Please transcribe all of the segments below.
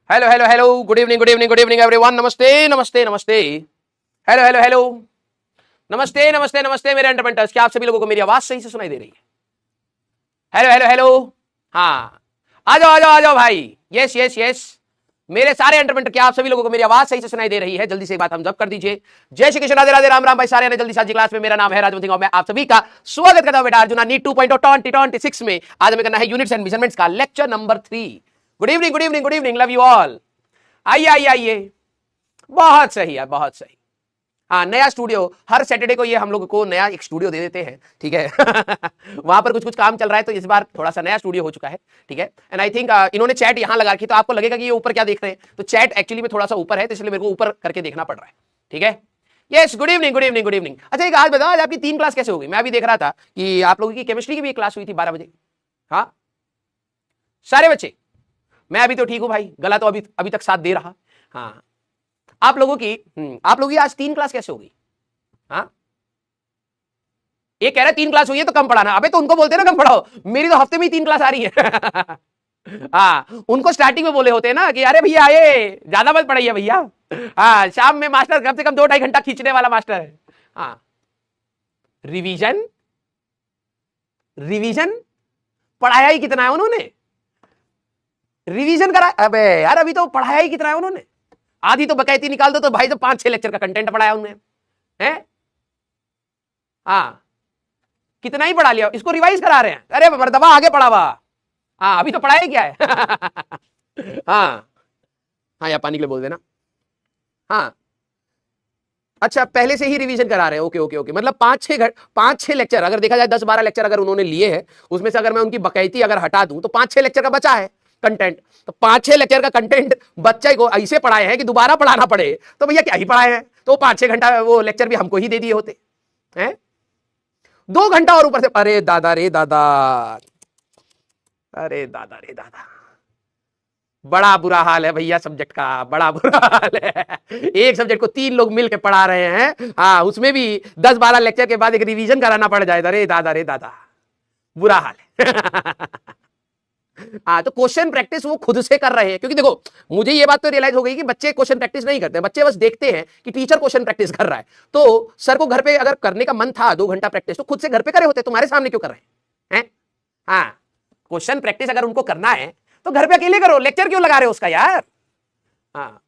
Hello hello hello, good evening good evening good evening everyone. नमस्ते नमस्ते नमस्ते। Hello hello hello, नमस्ते नमस्ते नमस्ते मेरे अंडरमेंटर्स। क्या आप सभी लोगों को मेरी आवाज सही से सुनाई दे रही है? Hello hello hello. हाँ, आ जाओ आ जाओ आ जाओ भाई। यस यस यस, मेरे सारे अंडरमेंटर, क्या आप सभी लोगों को मेरी आवाज सही से सुनाई दे रही है? जल्दी से एक बात हम जब कर दीजिए। जय श्री कृष्ण, राधे राधे, राम राम भाई सारे ने जल्दी से आज की क्लास में। मेरा नाम है राजवंत सिंह और मैं आप सभी का स्वागत करता हूं बेटा अर्जुना नीट 2.2026 में। आज हमें करना है यूनिट्स एंड मेजरमेंट्स का lecture number 3। Good evening good evening good evening, love you all. आइए आइए आइए, बहुत सही है बहुत सही। हाँ, नया स्टूडियो, हर सैटरडे को ये हम लोग को नया एक स्टूडियो दे देते हैं, ठीक है। वहां पर कुछ कुछ काम चल रहा है तो इस बार थोड़ा सा नया स्टूडियो हो चुका है, ठीक है। एंड आई थिंक इन्होंने चैट यहाँ लगा रखी, तो आपको लगेगा कि ये ऊपर क्या देख रहे हैं, तो चैट एक्चुअली में थोड़ा सा ऊपर है, तो इसलिए मेरे को ऊपर करके देखना पड़ रहा है, ठीक है। Yes, good evening good evening good evening. अच्छा एक आज बताओ, आज आपकी 3 क्लास कैसे हो गई? मैं अभी देख रहा था कि आप लोगों की केमिस्ट्री की भी एक क्लास हुई थी 12 बजे। हाँ सारे बच्चे, मैं अभी तो ठीक हूं भाई, गला तो अभी तक साथ दे रहा। हाँ, आप लोगों की आज 3 क्लास कैसे हो गई? हाँ, ये कह रहा है 3 क्लास हुई है तो कम पढ़ाना। अबे तो उनको बोलते ना कम पढ़ाओ, मेरी तो हफ्ते में ही 3 क्लास आ रही है। हाँ, उनको स्टार्टिंग में बोले होते हैं ना कि अरे भैया ये ज्यादा मत पढ़ाइए भैया। हाँ, शाम में मास्टर कम से कम 2-2.5 घंटा खींचने वाला मास्टर है। हाँ, रिवीजन रिवीजन पढ़ाया ही कितना है उन्होंने? रिवीजन करा? अबे यार अभी तो पढ़ाया ही कितना है उन्होंने? आधी तो बकैती निकाल दो तो भाई तो 5-6 लेक्चर का कंटेंट पढ़ाया उन्होंने है। हाँ, कितना ही पढ़ा लिया, इसको रिवाइज करा रहे हैं। अरे मर्दबा आगे पढ़ावा। हाँ, अभी तो पढ़ाया क्या है। हाँ हाँ, या पानी के लिए बोल देना। हाँ, अच्छा पहले से ही रिवीजन करा रहे हैं। ओके ओके ओके, मतलब 5-6 लेक्चर अगर देखा जाए, 10-12 लेक्चर अगर उन्होंने लिए हैं, उसमें से अगर मैं उनकी बकैती अगर हटा दूं तो 5-6 लेक्चर का बचा है कंटेंट। तो 5-6 लेक्चर का कंटेंट बच्चे को ऐसे पढ़ाए हैं कि दोबारा पढ़ाना पड़े, तो भैया क्या ही पढ़ाए हैं। तो 5-6 घंटा वो लेक्चर भी हमको ही दे दिए होते हैं। 2 घंटा और ऊपर से, अरे दादा रे दादा, अरे दादा रे दादा, बड़ा बुरा हाल है भैया सब्जेक्ट का, बड़ा बुरा हाल है। एक सब्जेक्ट को 3 लोग मिलकर पढ़ा रहे हैं। हाँ, उसमें भी 10-12 लेक्चर के बाद एक रिवीजन कराना पड़ जाए। अरे दादा रे दादा, बुरा हाल है। हाँ, तो क्वेश्चन प्रैक्टिस वो खुद से कर रहे हैं, क्योंकि देखो मुझे ये बात तो रियलाइज हो गई कि बच्चे क्वेश्चन प्रैक्टिस नहीं करते, बच्चे बस देखते हैं कि टीचर क्वेश्चन प्रैक्टिस कर रहा है। तो सर को घर पे अगर करने का मन था 2 घंटा प्रैक्टिस, तो खुद से घर पे करे होते, तुम्हारे सामने क्यों कर रहे हैं? हाँ, क्वेश्चन प्रैक्टिस अगर उनको करना है तो घर पे अकेले करो, लेक्चर क्यों लगा रहे हो उसका यार। हाँ,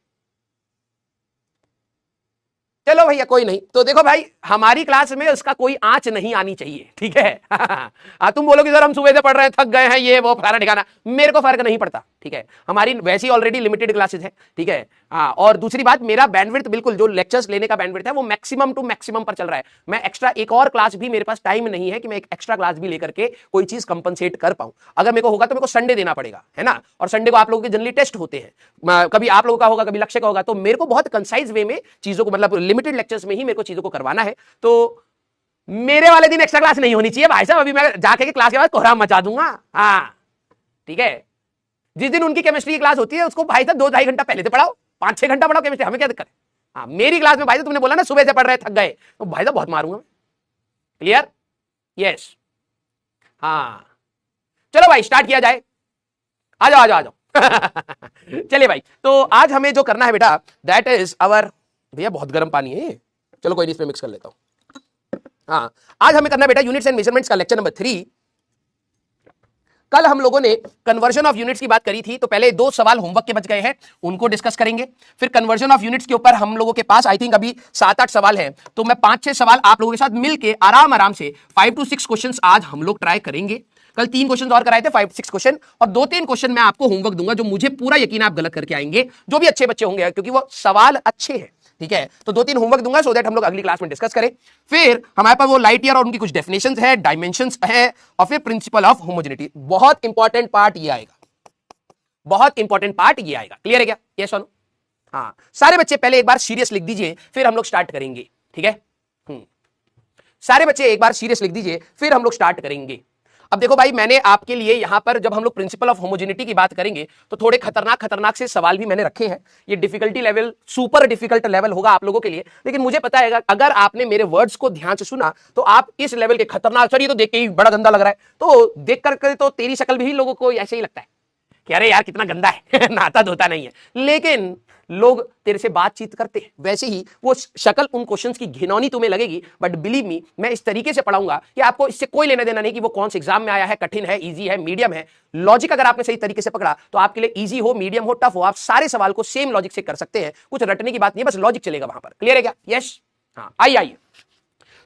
चलो भैया कोई नहीं। तो देखो भाई, हमारी क्लास में उसका कोई आंच नहीं आनी चाहिए, ठीक है। तुम बोलोगे सर हम सुबह से पढ़ रहे हैं, थक गए हैं, ये वो फलाना ठिकाना, मेरे को फर्क नहीं पड़ता, ठीक है। हमारी वैसी ऑलरेडी लिमिटेड क्लासेस है, ठीक है। हाँ, और दूसरी बात, मेरा बैंडविड्थ बिल्कुल जो लेक्चर्स लेने का बैंडविड्थ है वो मैक्सिमम टू मैक्सिमम पर चल रहा है। मैं एक्स्ट्रा एक और क्लास भी, मेरे पास टाइम नहीं है कि मैं एक एक्स्ट्रा क्लास भी लेकर के कोई चीज कंपनसेट कर पाऊं। अगर मेरे को होगा तो मेरे को संडे देना पड़ेगा, है ना। और संडे को आप लोगों के जनरली टेस्ट होते हैं, कभी आप लोगों का होगा कभी लक्ष्य का होगा, तो मेरे को बहुत कंसाइज वे में चीजों को, मतलब लिमिटेड लेक्चर्स में ही मेरे को चीजों को करवाना है। तो मेरे वाले दिन एक्स्ट्रा क्लास नहीं होनी चाहिए भाई साहब। अभी मैं जाके क्लास के बाद कोहराम मचा दूंगा। हाँ ठीक है, जिस दिन उनकी केमिस्ट्री की क्लास होती है उसको भाई साहब 2-2.5 घंटा पहले से पढ़ाओ, 5-6 घंटा पढ़ाओ केमिस्ट्री, हमें क्या दिक्कत है। हाँ, मेरी क्लास में भाई साहब तुमने बोला ना सुबह से पढ़ रहे थक गए, तो भाई साहब बहुत मारूंगा मैं। क्लियर? यस। हाँ, चलो भाई स्टार्ट किया जाए। आ जाओ आ जाओ आ जाओ। चलिए भाई, तो आज हमें जो करना है बेटा, दैट इज अवर, भैया बहुत गर्म पानी है ये, चलो कोई नहीं इसमें मिक्स कर लेता हूं। हाँ, आज हमें करना है बेटा यूनिट्स एंड मेजरमेंट्स का लेक्चर नंबर 3। कल हम लोगों ने कन्वर्जन ऑफ यूनिट्स की बात करी थी, तो पहले 2 सवाल होमवर्क के बच गए हैं, उनको डिस्कस करेंगे। फिर कन्वर्जन ऑफ यूनिट्स के ऊपर हम लोगों के पास आई थिंक अभी 7-8 सवाल हैं, तो मैं 5-6 सवाल आप लोगों के साथ मिलके आराम से 5 to 6 क्वेश्चंस आज हम लोग ट्राई करेंगे। कल 3 क्वेश्चन और कराए थे, 5-6 क्वेश्चन, और 2-3 क्वेश्चन मैं आपको होमवर्क दूंगा जो मुझे पूरा यकीन आप गलत करके आएंगे, जो भी अच्छे बच्चे होंगे, क्योंकि वो सवाल अच्छे हैं, ठीक है। तो 2-3 होमवर्क दूंगा सो दैट हम लोग अगली क्लास में डिस्कस करें। फिर हमारे पास वो लाइट ईयर और उनकी कुछ डेफिनेशंस है, डायमेंशंस है, और फिर प्रिंसिपल ऑफ होमोजेनिटी। बहुत इंपॉर्टेंट पार्ट ये आएगा, बहुत इंपॉर्टेंट पार्ट ये आएगा। क्लियर है क्या? यस और नो? हाँ, सारे बच्चे पहले एक बार सीरियस लिख दीजिए, फिर हम लोग स्टार्ट करेंगे, ठीक है। सारे बच्चे एक बार सीरियस लिख दीजिए, फिर हम लोग स्टार्ट करेंगे। अब देखो भाई, मैंने आपके लिए यहां पर जब हम लोग प्रिंसिपल ऑफ होमोजेनिटी की बात करेंगे तो थोड़े खतरनाक से सवाल भी मैंने रखे हैं। ये difficulty level super difficult level होगा आप लोगों के लिए, लेकिन मुझे पता है अगर आपने मेरे वर्ड्स को ध्यान से सुना तो आप इस लेवल के खतरनाक, सर ये तो देख के ही बड़ा गंदा लग रहा है, तो देख करके तो तेरी शक्ल भी लोगों को ऐसे ही लगता है, कि अरे यार कितना गंदा है नहाता धोता नहीं है, लेकिन लोग तेरे से बातचीत करते हैं, वैसे ही वो शक्ल उन क्वेश्चंस की घिनौनी तुम्हें लगेगी, बट बिलीव मी मैं इस तरीके से पढ़ाऊंगा कि आपको इससे कोई लेना देना नहीं कि वो कौन से एग्जाम में आया है, कठिन है, इजी है, मीडियम है। लॉजिक अगर आपने सही तरीके से पकड़ा तो आपके लिए इजी हो, मीडियम हो, टफ हो, आप सारे सवाल को सेम लॉजिक से कर सकते हैं। कुछ रटने की बात नहीं है, बस लॉजिक चलेगा वहां पर। क्लियर है क्या? यस, हाँ, आइए आइए।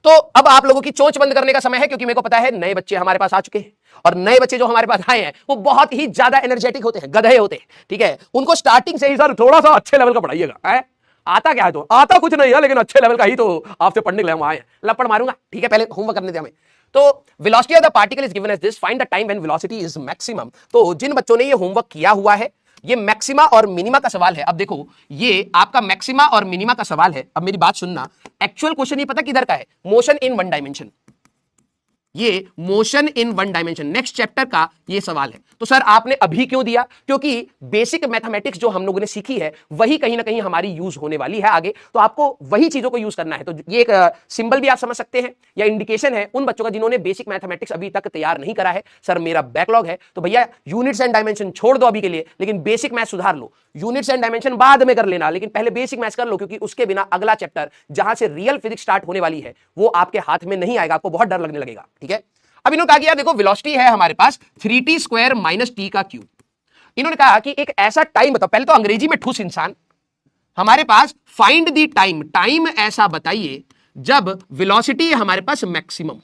तो अब आप लोगों की चोंच बंद करने का समय है, क्योंकि मेरे को पता है नए बच्चे हमारे पास आ चुके हैं, और नए बच्चे जो हमारे पास आए हैं वो बहुत ही ज्यादा एनर्जेटिक होते हैं, गधे होते हैं, ठीक है। उनको स्टार्टिंग से ही सर थोड़ा सा अच्छे लेवल का पढ़ाइएगा। आता क्या है? तो आता कुछ नहीं है, लेकिन अच्छे लेवल का ही तो आपसे पढ़ने के लिए हम आए हैं। लपड़ मारूंगा, ठीक है, पहले होमवर्क करने दे हमें। तो velocity of the particle is given as this, find the time when velocity is maximum. तो जिन बच्चों ने ये होमवर्क किया हुआ है, ये मैक्सिमा और मिनिमा का सवाल है। अब देखो, ये आपका मैक्सिमा और मिनिमा का सवाल है। अब मेरी बात सुनना, एक्चुअल क्वेश्चन ये पता किधर का है? Motion in one dimension. ये motion in one dimension next chapter का ये सवाल है। तो सर आपने अभी क्यों दिया? क्योंकि बेसिक मैथमेटिक्स जो हम लोगों ने सीखी है वही कहीं ना कहीं हमारी यूज होने वाली है आगे, तो आपको वही चीजों को यूज करना है। तो ये एक सिंबल भी आप समझ सकते हैं या इंडिकेशन है उन बच्चों का जिन्होंने बेसिक मैथमेटिक्स अभी तक तैयार नहीं करा है। सर मेरा बैकलॉग है, तो भैया यूनिट्स एंड डायमेंशन छोड़ दो अभी के लिए, लेकिन बेसिक मैथ सुधार लो। यूनिट्स एंड डायमेंशन बाद में कर लेना, लेकिन पहले बेसिक मैथ्स कर लो, क्योंकि उसके बिना अगला चैप्टर जहां से रियल फिजिक्स स्टार्ट होने वाली है वो आपके हाथ में नहीं आएगा, आपको बहुत डर लगने लगेगा, ठीक है। अब इन्होंने कहा कि यार देखो वेलोसिटी है हमारे पास 3t स्क्वायर माइनस टी का क्यूब। इन्होंने कहा कि एक ऐसा टाइम बताओ, पहले तो अंग्रेजी में ठूस इंसान, हमारे पास फाइंड दी टाइम, टाइम ऐसा बताइए जब वेलोसिटी हमारे पास मैक्सिमम।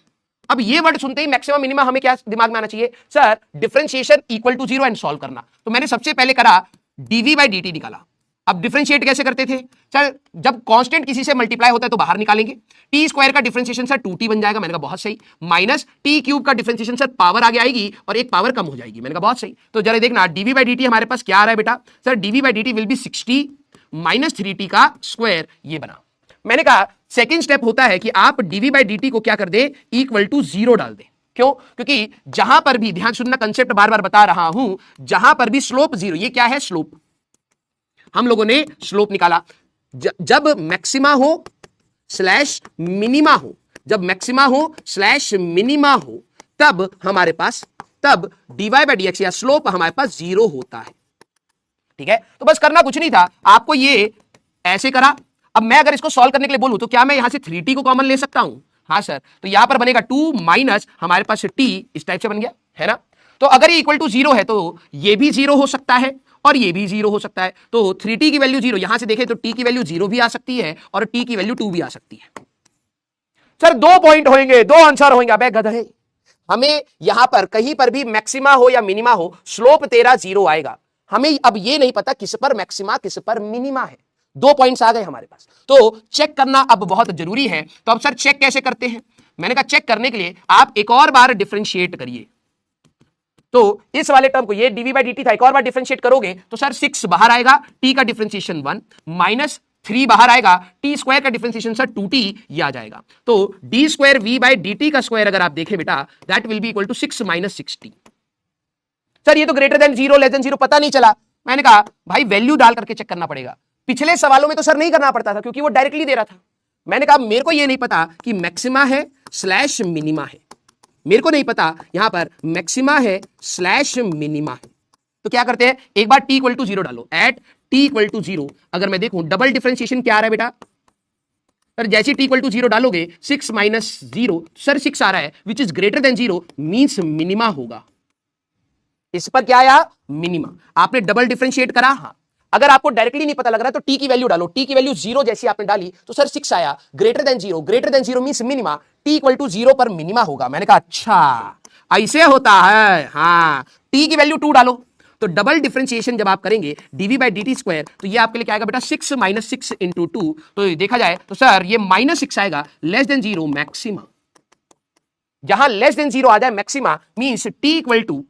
अब ये वर्ड सुनते ही मैक्सिमम मिनिमम हमें क्या दिमाग में आना चाहिए? Sir differentiation equal to 0 and solve करना। तो मैंने सबसे पहले करा डीवी बाई डी टी निकाला। अब डिफरेंशिएट कैसे करते थे? सर जब कांस्टेंट किसी से मल्टीप्लाई होता है तो बाहर निकालेंगे। टी स्क्वायर का डिफरेंशिएशन सर 2t बन जाएगा, मैंने कहा बहुत सही, माइनस टी क्यूब का डिफरेंशिएशन सर पावर आगे आएगी और एक पावर कम हो जाएगी, मैंने कहा बहुत सही। तो जरा देखना डीवी बाई डी हमारे पास क्या आ रहा है बेटा? Sir DV by D will be 60 minus 3t का स्क्वायर, ये बना। मैंने कहा सेकेंड स्टेप होता है कि आप डीवी बाई डी को क्या कर दे? इक्वल टू 0 डाल दे। क्यों? क्योंकि जहां पर भी, ध्यान सुनना, कंसेप्ट बार बार बता रहा हूं, जहां पर भी स्लोप 0, ये क्या है? स्लोप। हम लोगों ने स्लोप निकाला जब मैक्सिमा हो स्लैश मिनिमा हो, जब मैक्सिमा हो स्लैश मिनिमा हो, तब हमारे पास, तब डीवाई बाई डी एक्स या स्लोप हमारे पास 0 होता है, ठीक है। तो बस करना कुछ नहीं था, आपको ये ऐसे करा। अब मैं अगर इसको सॉल्व करने के लिए बोलूं तो क्या मैं यहां से 3t को कॉमन ले सकता हूं? हाँ सर, तो यहां पर बनेगा 2 माइनस हमारे पास t, इस टाइप से बन गया है ना। तो अगर ये इक्वल टू 0 है तो ये भी 0 हो सकता है और ये भी 0 हो सकता है। तो 3t की वैल्यू 0, यहां से देखें तो t की वैल्यू 0 भी आ सकती है और t की वैल्यू 2 भी आ सकती है। सर 2 पॉइंट होंगे, 2 आंसर होंगे। अबे गधे, हमें यहां पर कहीं पर भी मैक्सिमा हो या मिनिमा हो, स्लोप तेरा 0 आएगा। हमें अब ये नहीं पता किस पर मैक्सिमा किस पर मिनिमा है। 2 पॉइंट्स आ गए हमारे पास, तो चेक करना अब बहुत जरूरी है। तो अब सर चेक कैसे करते हैं? मैंने कहा चेक करने के लिए आप एक और बार डिफरेंशिएट करिए। तो इस वाले टर्म को, ये डीवी बाई डी था, एक और बार डिफरेंशिएट करोगे तो सर 6 बाहर आएगा, टी का डिफरेंशिएशन 1 माइनस 3 बाहर आएगा, टी स्क्वायर का डिफरेंशिएशन सर 2t ये आ जाएगा। तो D square V by D T का स्क्वायर अगर आप देखें बेटा, that will be equal to 6 minus 60। Sir ये तो ग्रेटर देन 0 लेस देन 0 पता नहीं चला। मैंने कहा भाई वैल्यू डाल करके चेक करना पड़ेगा। पिछले सवालों में तो सर नहीं करना पड़ता था क्योंकि वो डायरेक्टली दे रहा था। मैंने कहा मेरे को ये नहीं पता कि मैक्सिमा है स्लैश मिनिमा है, मेरे को नहीं पता यहां पर मैक्सिमा है स्लैश मिनिमा है। तो क्या करते हैं, एक बार t इक्वल टू 0 डालो। एट t इक्वल टू 0 अगर मैं देखूं डबल डिफरेंशिएशन क्या आ रहा है बेटा? सर जैसे t इक्वल टू 0 डालोगे 6 माइनस 0, सर 6 आ रहा है, which is greater than 0 means minima होगा। इस पर क्या आया? मिनिमा। आपने डबल डिफरेंशिएट करा, हाँ। अगर आपको डायरेक्टली नहीं पता लग रहा है तो t की वैल्यू डालो। t की वैल्यू 0 जैसी आपने डाली तो सर 6 आया, greater than 0, greater than 0 means minima, t equal to 0 पर मिनिमा होगा। मैंने कहा अच्छा ऐसे होता है, हाँ। t की वैल्यू 2 डालो, तो डबल डिफरेंशिएशन जब आप करेंगे d v by D t square, तो ये आपके लिए क्या आएगा बेटा? 6 माइनस 6 इंटू 2। तो देखा जाए तो सर ये माइनस 6 आएगा, लेस देन 0 मैक्सिमा। जहां लेस देन 0 आ जाए maxima means t equal to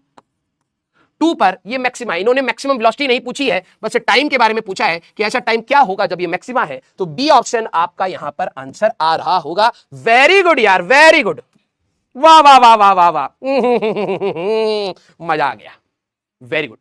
2 पर ये मैक्सिमा। इन्होंने मैक्सिमम वेलोसिटी नहीं पूछी है, बस टाइम के बारे में पूछा है कि ऐसा टाइम क्या होगा जब ये मैक्सिमा है। तो बी ऑप्शन आपका यहां पर आंसर आ रहा होगा। वेरी गुड यार, वेरी गुड, वाह वाह वाह वाह वाह वाह, मजा आ गया, वेरी गुड।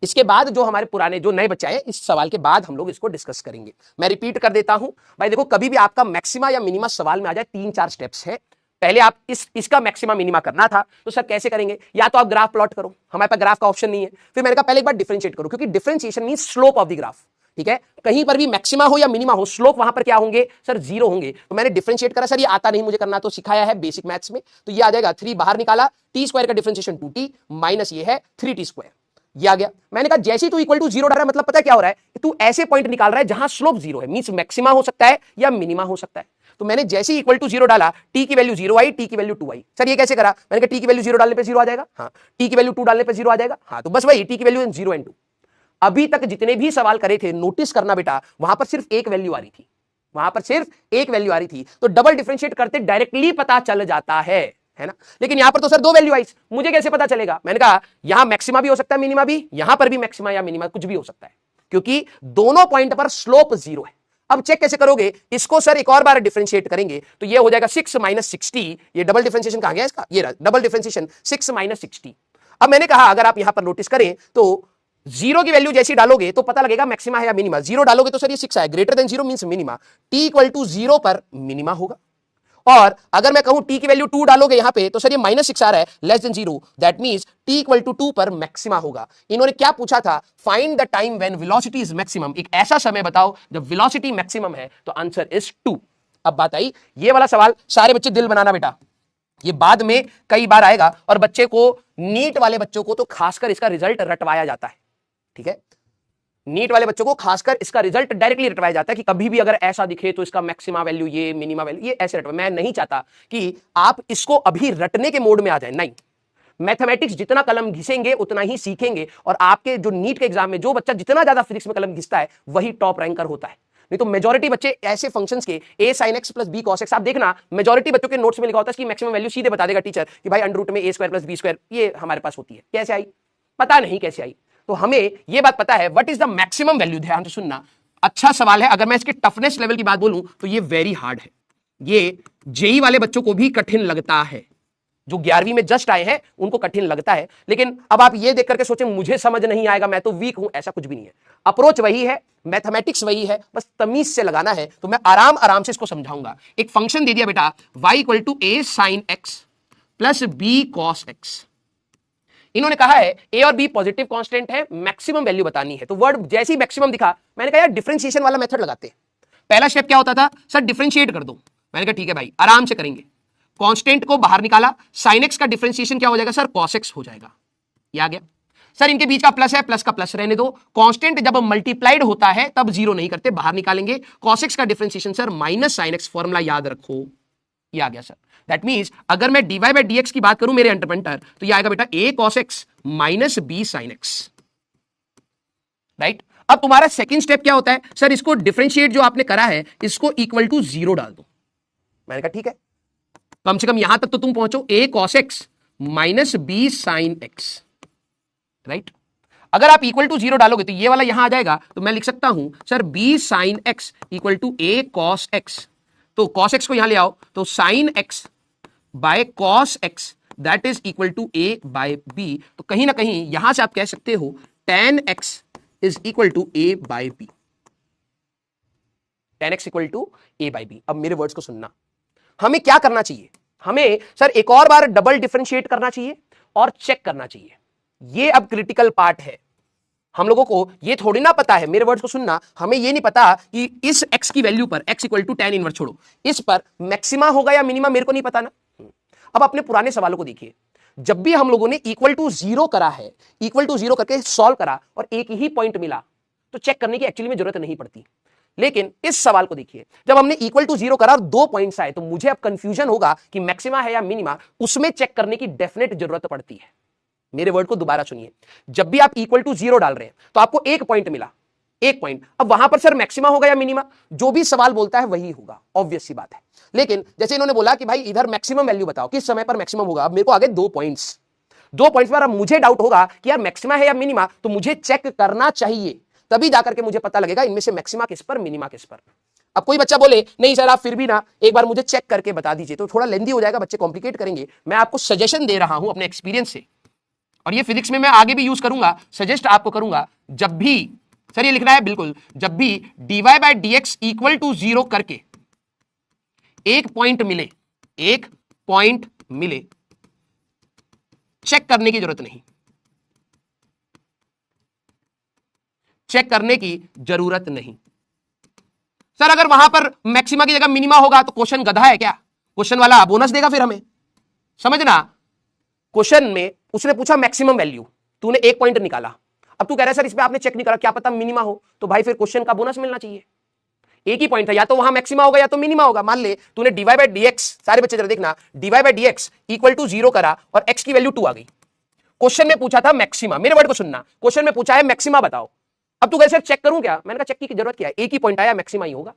इसके बाद जो हमारे पुराने जो नए बच्चे आए, इस सवाल के बाद हम लोग इसको डिस्कस करेंगे। मैं रिपीट कर देता हूं भाई, देखो कभी भी आपका मैक्सिमा या मिनिमा सवाल में आ जाए 3-4 स्टेप्स है। पहले आप इसका मैक्सिमा मिनिमा करना था, तो सर कैसे करेंगे? या तो आप ग्राफ प्लॉट करो, हमारे पास ग्राफ का ऑप्शन नहीं है। फिर मैंने कहा पहले एक बार डिफरेंशिएट करो, क्योंकि differentiation mean slope of the graph, ठीक है? कहीं पर भी मैक्सिमा हो या मिनिमा हो, स्लोप वहां पर क्या होंगे सर? जीरो होंगे। तो मैंने डिफरेंशिएट करा, सर ये आता नहीं मुझे करना, तो सिखाया है बेसिक मैथ्स में, तो ये आ जाएगा 3 बाहर निकाला, टी स्क्वायर का डिफरेंशिएशन 2t माइनस ये है 3t स्क्वायर, ये आ गया। मैंने कहा जैसे तू इक्वल टू जीरो डाल रहा है, मतलब पता है क्या हो रहा है? तू ऐसे पॉइंट निकाल रहा है जहां स्लोप जीरो है, मींस मैक्सिमा हो सकता है या मिनिमा हो सकता है। तो मैंने जैसे ही इक्वल टू जीरो डाला, टी की वैल्यू जीरो आई, टी की वैल्यू 2 आई। सर ये कैसे करा? मैंने कहा टी की वैल्यू जीरो डालने पे जीरो आ जाएगा, हाँ। टी की वैल्यू 2 डालने पे जीरो आ जाएगा, हाँ। तो बस वही टी की वैल्यू 0 एंड 2। अभी तक जितने भी सवाल करे थे, नोटिस करना बेटा, वहां पर सिर्फ एक वैल्यू आ रही थी, वहां पर सिर्फ एक वैल्यू आ रही थी। तो डबल डिफरेंशिएट करते डायरेक्टली पता चल जाता है ना? लेकिन यहां पर तो सर 2 वैल्यू आई, मुझे कैसे पता चलेगा? मैंने कहा यहां मैक्सिमा भी हो सकता है, मिनिमा भी, यहां पर भी मैक्सिमा या मिनिमा कुछ भी हो सकता है, क्योंकि दोनों पॉइंट पर स्लोप जीरो है। अब चेक कैसे करोगे इसको? सर एक और बार डिफरेंशिएट करेंगे तो ये हो जाएगा 6 माइनस 60। ये डबल डिफरेंशिएशन कहां गया इसका? ये डबल डिफरेंशिएशन 6 माइनस 60। अब मैंने कहा अगर आप यहां पर नोटिस करें तो जीरो की वैल्यू जैसी डालोगे तो पता लगेगा मैक्सिमा है या मिनिमा। जीरो डालोगे तो सर ये 6 आया, greater than zero means minima, t equal to zero पर मिनिमा होगा। और अगर मैं कहूं टी की वैल्यू 2 डालोगे यहां पे तो सर ये -6 आ रहा है, less than zero, that means t equal to 2 पर मैक्सिमा होगा। इन्होंने क्या पूछा था? Find the time when velocity is maximum. एक ऐसा समय बताओ जब वेलोसिटी मैक्सिमम है, तो आंसर इज 2। अब बात आई, ये वाला सवाल सारे बच्चे दिल बनाना बेटा, ये बाद में कई बार आएगा और बच्चे को, नीट वाले बच्चों को तो खासकर इसका रिजल्ट रटवाया जाता है, ठीक है? नीट वाले बच्चों को खासकर इसका रिजल्ट डायरेक्टली रटवाया जाता है कि कभी भी अगर ऐसा दिखे तो इसका मैक्सिमा वैल्यू ये, मिनिमा वैल्यू ये, ऐसे रटवा। मैं नहीं चाहता कि आप इसको अभी रटने के मोड में आ जाए, नहीं। मैथमेटिक्स जितना कलम घिसेंगे उतना ही सीखेंगे, और आपके जो नीट के एग्जाम में जो बच्चा जितना ज्यादा फिजिक्स में कलम घिसता है वही टॉप रैंकर होता है। नहीं तो मेजॉरिटी बच्चे ऐसे फंक्शंस के a sin x plus b cos x, आप देखना मेजॉरिटी बच्चों के नोट्स में लिखा होता है कि मैक्सिमम वैल्यू सीधे बता देगा टीचर कि भाई अंडर रूट में a square plus b square, ये हमारे पास होती है। कैसे आई? पता नहीं कैसे आई। तो हमें यह बात पता है what is the maximum value. ध्यान से सुनना, अच्छा सवाल है। अगर मैं इसके टफनेस लेवल की बात बोलूं तो ये वेरी हार्ड है, ये जेई वाले बच्चों को भी कठिन लगता है, जो 11वीं में जस्ट आए हैं उनको कठिन लगता है। लेकिन अब आप ये देख करके सोचें मुझे समझ नहीं आएगा, मैं तो वीक हूं, ऐसा कुछ भी नहीं है। अप्रोच वही है, मैथमेटिक्स वही है, बस तमीज से लगाना है। तो मैं आराम आराम से इसको समझाऊंगा। एक फंक्शन दे दिया बेटा, y equal to a sin x plus b cos x। इन्होंने कहा है a और b पॉजिटिव कांस्टेंट है, मैक्सिमम वैल्यू बतानी है। तो वर्ड जैसे ही मैक्सिमम दिखा, मैंने कहा यार डिफरेंशिएशन वाला मेथड लगाते हैं। पहला स्टेप क्या होता था? सर डिफरेंशिएट कर दो। मैंने कहा ठीक है भाई, आराम से करेंगे। कांस्टेंट को बाहर निकाला, sin x का डिफरेंशिएशन क्या हो जाएगा सर? cos x हो जाएगा। ये आ गया। सर इनके बीच का प्लस है, प्लस का प्लस रहने दो। कांस्टेंट जब मल्टीप्लाइड होता है तब जीरो नहीं करते, बाहर निकालेंगे। cos x का differentiation sir minus sin x, formula याद रखो, ये आ गया सर। दैट मींस अगर मैं dy बाय dx की बात करूं मेरे इंटरप्रेटर, तो ये आएगा बेटा a cos x minus b sin x, right. अब तुम्हारा सेकंड स्टेप क्या होता है? सर इसको डिफरेंशिएट जो आपने करा है इसको इक्वल टू जीरो डाल दो। मैंने कहा ठीक है, कम से कम यहां तक तो तुम पहुंचो, a cos x minus b sin x, right. अगर आप इक्वल टू जीरो डालोगे तो ये वाला यहां आ जाएगा, तो मैं लिख सकता हूं sir b sin x equal to a cos x। तो cos x को यहां ले आओ, तो sin x by cos x that is equal to a by b। तो कहीं ना कहीं यहां से आप कह सकते हो tan x is equal to a by b, tan x equal to a by b। अब मेरे वर्ड्स को सुनना, हमें क्या करना चाहिए? हमें सर एक और बार डबल डिफरेंशिएट करना चाहिए और चेक करना चाहिए। ये अब क्रिटिकल पार्ट है। हम लोगों को ये थोड़ी ना पता है, मेरे वर्ड्स को सुनना, हमें ये नहीं पता कि इस x की वैल्यू पर, x equal to tan inverse छोड़ो, इस पर मैक्सिमा होगा या मिनिमा, मेरे को नहीं पता ना। अब अपने पुराने सवालों को देखिए, जब भी हम लोगों ने इक्वल टू जीरो करा है, इक्वल टू जीरो करके सॉल्व करा और एक ही पॉइंट मिला, तो चेक करने की एक्चुअली में जरूरत नहीं पड़ती। लेकिन इस सवाल को देखिए, जब हमने इक्वल टू जीरो करा और 2 पॉइंट्स आए, तो मुझे अब कंफ्यूजन होगा कि मैक्सिमा है या मिनिमा, उसमें चेक करने की डेफिनेट जरूरत पड़ती है। मेरे वर्ड को दोबारा सुनिए, जब भी आप इक्वल टू जीरो डाल रहे हैं तो आपको एक पॉइंट मिला, एक पॉइंट। अब वहां पर सर मैक्सिमा होगा या मिनिमा, जो भी सवाल बोलता है वही होगा, ऑब्वियस सी बात है। लेकिन जैसे इन्होंने बोला कि भाई इधर मैक्सिमम वैल्यू बताओ, किस समय पर मैक्सिमम होगा, अब मेरे को आगे 2 पॉइंट्स, 2 पॉइंट्स पर अब मुझे डाउट होगा कि यार मैक्सिमा है या मिनिमा, तो मुझे चेक करना चाहिए, तभी जाकर के मुझे पता लगेगा इनमें से मैक्सिमा किस पर, मिनिमा किस पर। अब कोई बच्चा बोले नहीं सर आप फिर भी ना एक बार मुझे चेक करके बता दीजिए, तो थोड़ा लेंदी हो जाएगा, बच्चे कॉम्प्लिकेट करेंगे। मैं आपको सजेशन दे रहा हूं अपने एक्सपीरियंस से, और ये फिजिक्स में मैं आगे भी यूज करूंगा, सजेस्ट आपको करूंगा। जब भी सर ये लिखना है बिल्कुल, जब भी dy by dx equal to zero करके एक पॉइंट मिले, एक पॉइंट मिले, चेक करने की जरूरत नहीं, चेक करने की जरूरत नहीं। सर अगर वहां पर मैक्सिमा की जगह मिनिमा होगा तो क्वेश्चन गधा है क्या? क्वेश्चन वाला बोनस देगा फिर हमें, समझना। क्वेश्चन में उसने पूछा मैक्सिमम वैल्यू, तूने एक पॉइंट निकाला, अब तू कह रहा है सर इस पे आपने चेक नहीं करा, क्या पता मिनिमा हो, तो भाई फिर क्वेश्चन का बोनस मिलना चाहिए। एक ही पॉइंट था, या तो वहां मैक्सिमा होगा या तो मिनिमा होगा। मान ले तूने dy बाय dx, सारे बच्चे जरा देखना, dy by dx equal to 0 करा और x की वैल्यू 2 आ गई। क्वेश्चन में पूछा था मैक्सिमा, मेरे वर्ड को सुनना, क्वेश्चन में पूछा है मैक्सिमा बताओ। अब तू कैसे चेक करूं क्या? मैंने कहा चेक की जरूरत क्या है, एक ही पॉइंट आया, मैक्सिमा ही होगा।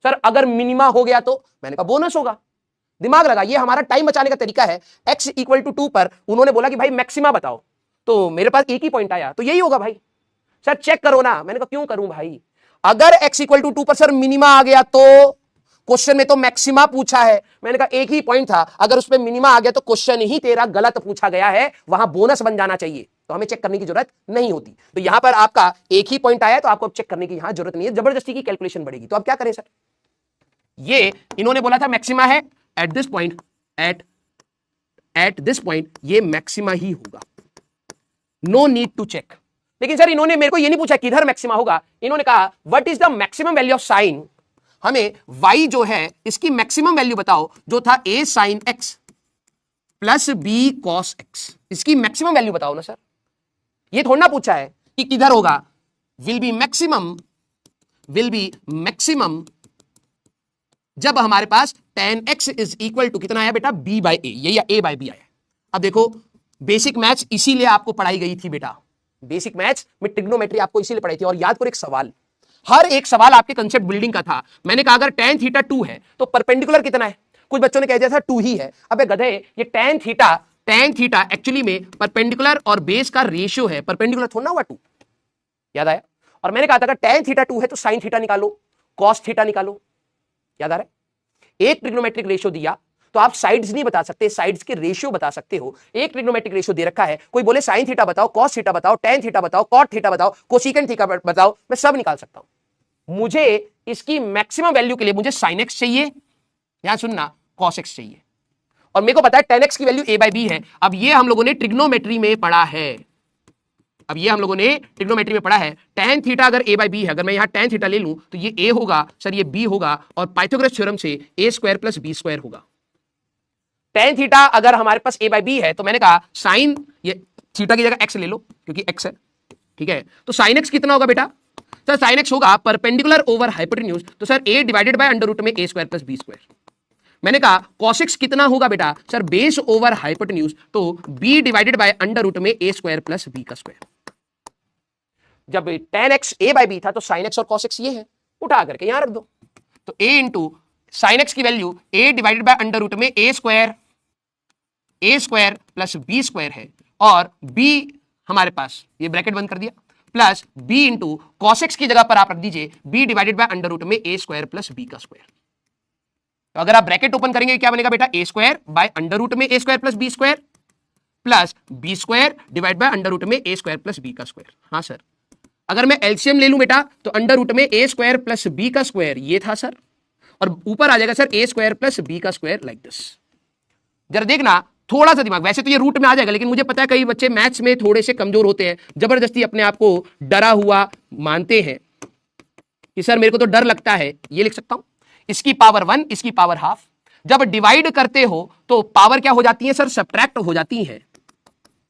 सर अगर मिनिमा हो गया तो मैंने कहा बोनस होगा। दिमाग लगा, ये हमारा टाइम बचाने का तरीका है। x इक्वल टू 2 पर उन्होंने बोला कि भाई मैक्सिमा बताओ, तो मेरे पास एक ही पॉइंट आया, तो यही होगा भाई। सर चेक करो ना, मैंने कहा क्यों करूं भाई, अगर x इक्वल टू 2 पर सर मिनिमा आ गया तो क्वेश्चन में तो मैक्सिमा पूछा है, मैंने कहा एक ही पॉइंट था, अगर उसमें मिनिमा आ गया तो क्वेश्चन ही तेरा गलत पूछा गया है, वहां बोनस बन जाना चाहिए, तो हमें चेक करने की जरूरत नहीं होती। तो यहां पर आपका एक ही पॉइंट आया, तो आपको अब चेक करने की यहां जरूरत नहीं है, जबरदस्ती की कैलकुलेशन बढ़ेगी। तो अब क्या करें सर, ये इन्होंने बोला था मैक्सिमा है at this point, at this point ये मैक्सिमा ही होगा, नो नीड टू चेक। लेकिन सर इन्होंने मेरे को ये नहीं पूछा किधर मैक्सिमा होगा, इन्होंने कहा what is the maximum value of sine, हमें y जो है इसकी मैक्सिमम वैल्यू बताओ, जो था a sine x plus b cos x, इसकी मैक्सिमम वैल्यू बताओ ना सर। ये थोड़ा ना पूछा है कि किधर होगा, विल बी मैक्सिमम जब हमारे पास tan x is equal to कितना आया बेटा, b बाई ए, ये या a बाई बी आया। अब देखो बेसिक मैथ्स इसीलिए आपको पढ़ाई गई थी बेटा, बेसिक मैथ्स में ट्रिग्नोमेट्री आपको इसीलिए पढ़ाई थी। और याद करो एक सवाल, हर एक सवाल आपके कंसेप्ट बिल्डिंग का था। मैंने कहा अगर tan थीटा 2 है तो परपेंडिकुलर कितना है, कुछ बच्चों ने कह दिया था 2 ही है। अबे गधे, ये tan थीटा एक्चुअली में परपेंडिकुलर और बेस का रेशियो है, परपेंडिकुलर थोड़ा ना हुआ 2, याद आया। और मैंने कहा था अगर tan थीटा 2 है तो sin थीटा निकालो, cos थीटा निकालो, याद आ रहा है। एक ट्रिग्नोमेट्रिक रेशियो दिया तो आप साइड्स नहीं बता सकते, साइड्स के रेशियो बता सकते हो। एक ट्रिग्नोमेट्रिक रेशियो दे रखा है, कोई बोले साइन थीटा बताओ, कॉस थीटा बताओ, tan थीटा बताओ, कॉट थीटा बताओ, कोसिकेंट थीटा बताओ, मैं सब निकाल सकता हूं। मुझे इसकी मैक्सिमम वैल्यू के लिए मुझे sin x चाहिए, यहां सुनना cos x चाहिए, और मेरे को पता है tan x की वैल्यू a बाई बी है। अब ये हम लोगों ने ट्रिग्नोमेट्री में पढ़ा है, tan थीटा अगर a बाई बी है, अगर मैं यहां tan थीटा ले लूं तो ये a होगा सर, ये b होगा, और पाइथागोरस थ्योरम से a square plus b square होगा। tan थीटा अगर हमारे पास a बाई बी है तो मैंने कहा साइन, ये थीटा की जगह x ले लो क्योंकि x है, ठीक है। तो sin x कितना होगा बेटा, सर sin x होगा परपेंडिकुलर ओवर हाइपोटेन्यूज, तो sir a divided by under root में a square plus b square. मैंने कहा cos x कितना होगा बेटा, सर बेस ओवर हाइपोटेन्यूज, तो b divided by under root में a स्क्वायर प्लस b का स्क्वायर। जब tan x a by b था तो sin x और cos x ये है, उठा करके यहां रख दो, तो a इंटू साइन एक्स की value a divided by under root में a square plus b square है, और b हमारे पास ये ब्रैकेट बंद कर दिया, plus b into cos x की जगह पर आप रख दीजिए b divided by under root में a स्क्वायर प्लस b का स्क्वायर। तो अगर आप ब्रैकेट ओपन करेंगे क्या बनेगा बेटा, a square by under root में a square plus b square, plus b square divide by under root में a स्क्वायर प्लस b का स्क्वायर। हाँ सर, अगर मैं एलसीएम ले लूं बेटा तो अंडर रूट में a स्क्वायर प्लस b का स्क्वायर ये था सर, और ऊपर आ जाएगा sir a square plus b का स्क्वायर लाइक दिस। जरा देखना थोड़ा सा दिमाग, वैसे तो ये रूट में आ जाएगा, लेकिन मुझे पता है कई बच्चे मैथ्स में थोड़े से कमजोर होते हैं, जबरदस्ती अपने आप को डरा हुआ मानते हैं कि सर मेरे को तो डर लगता है। ये लिख सकता हूं, इसकी पावर 1 इसकी पावर हाफ, जब डिवाइड करते हो तो पावर क्या हो जाती है सर, सब्ट्रैक्ट हो जाती है।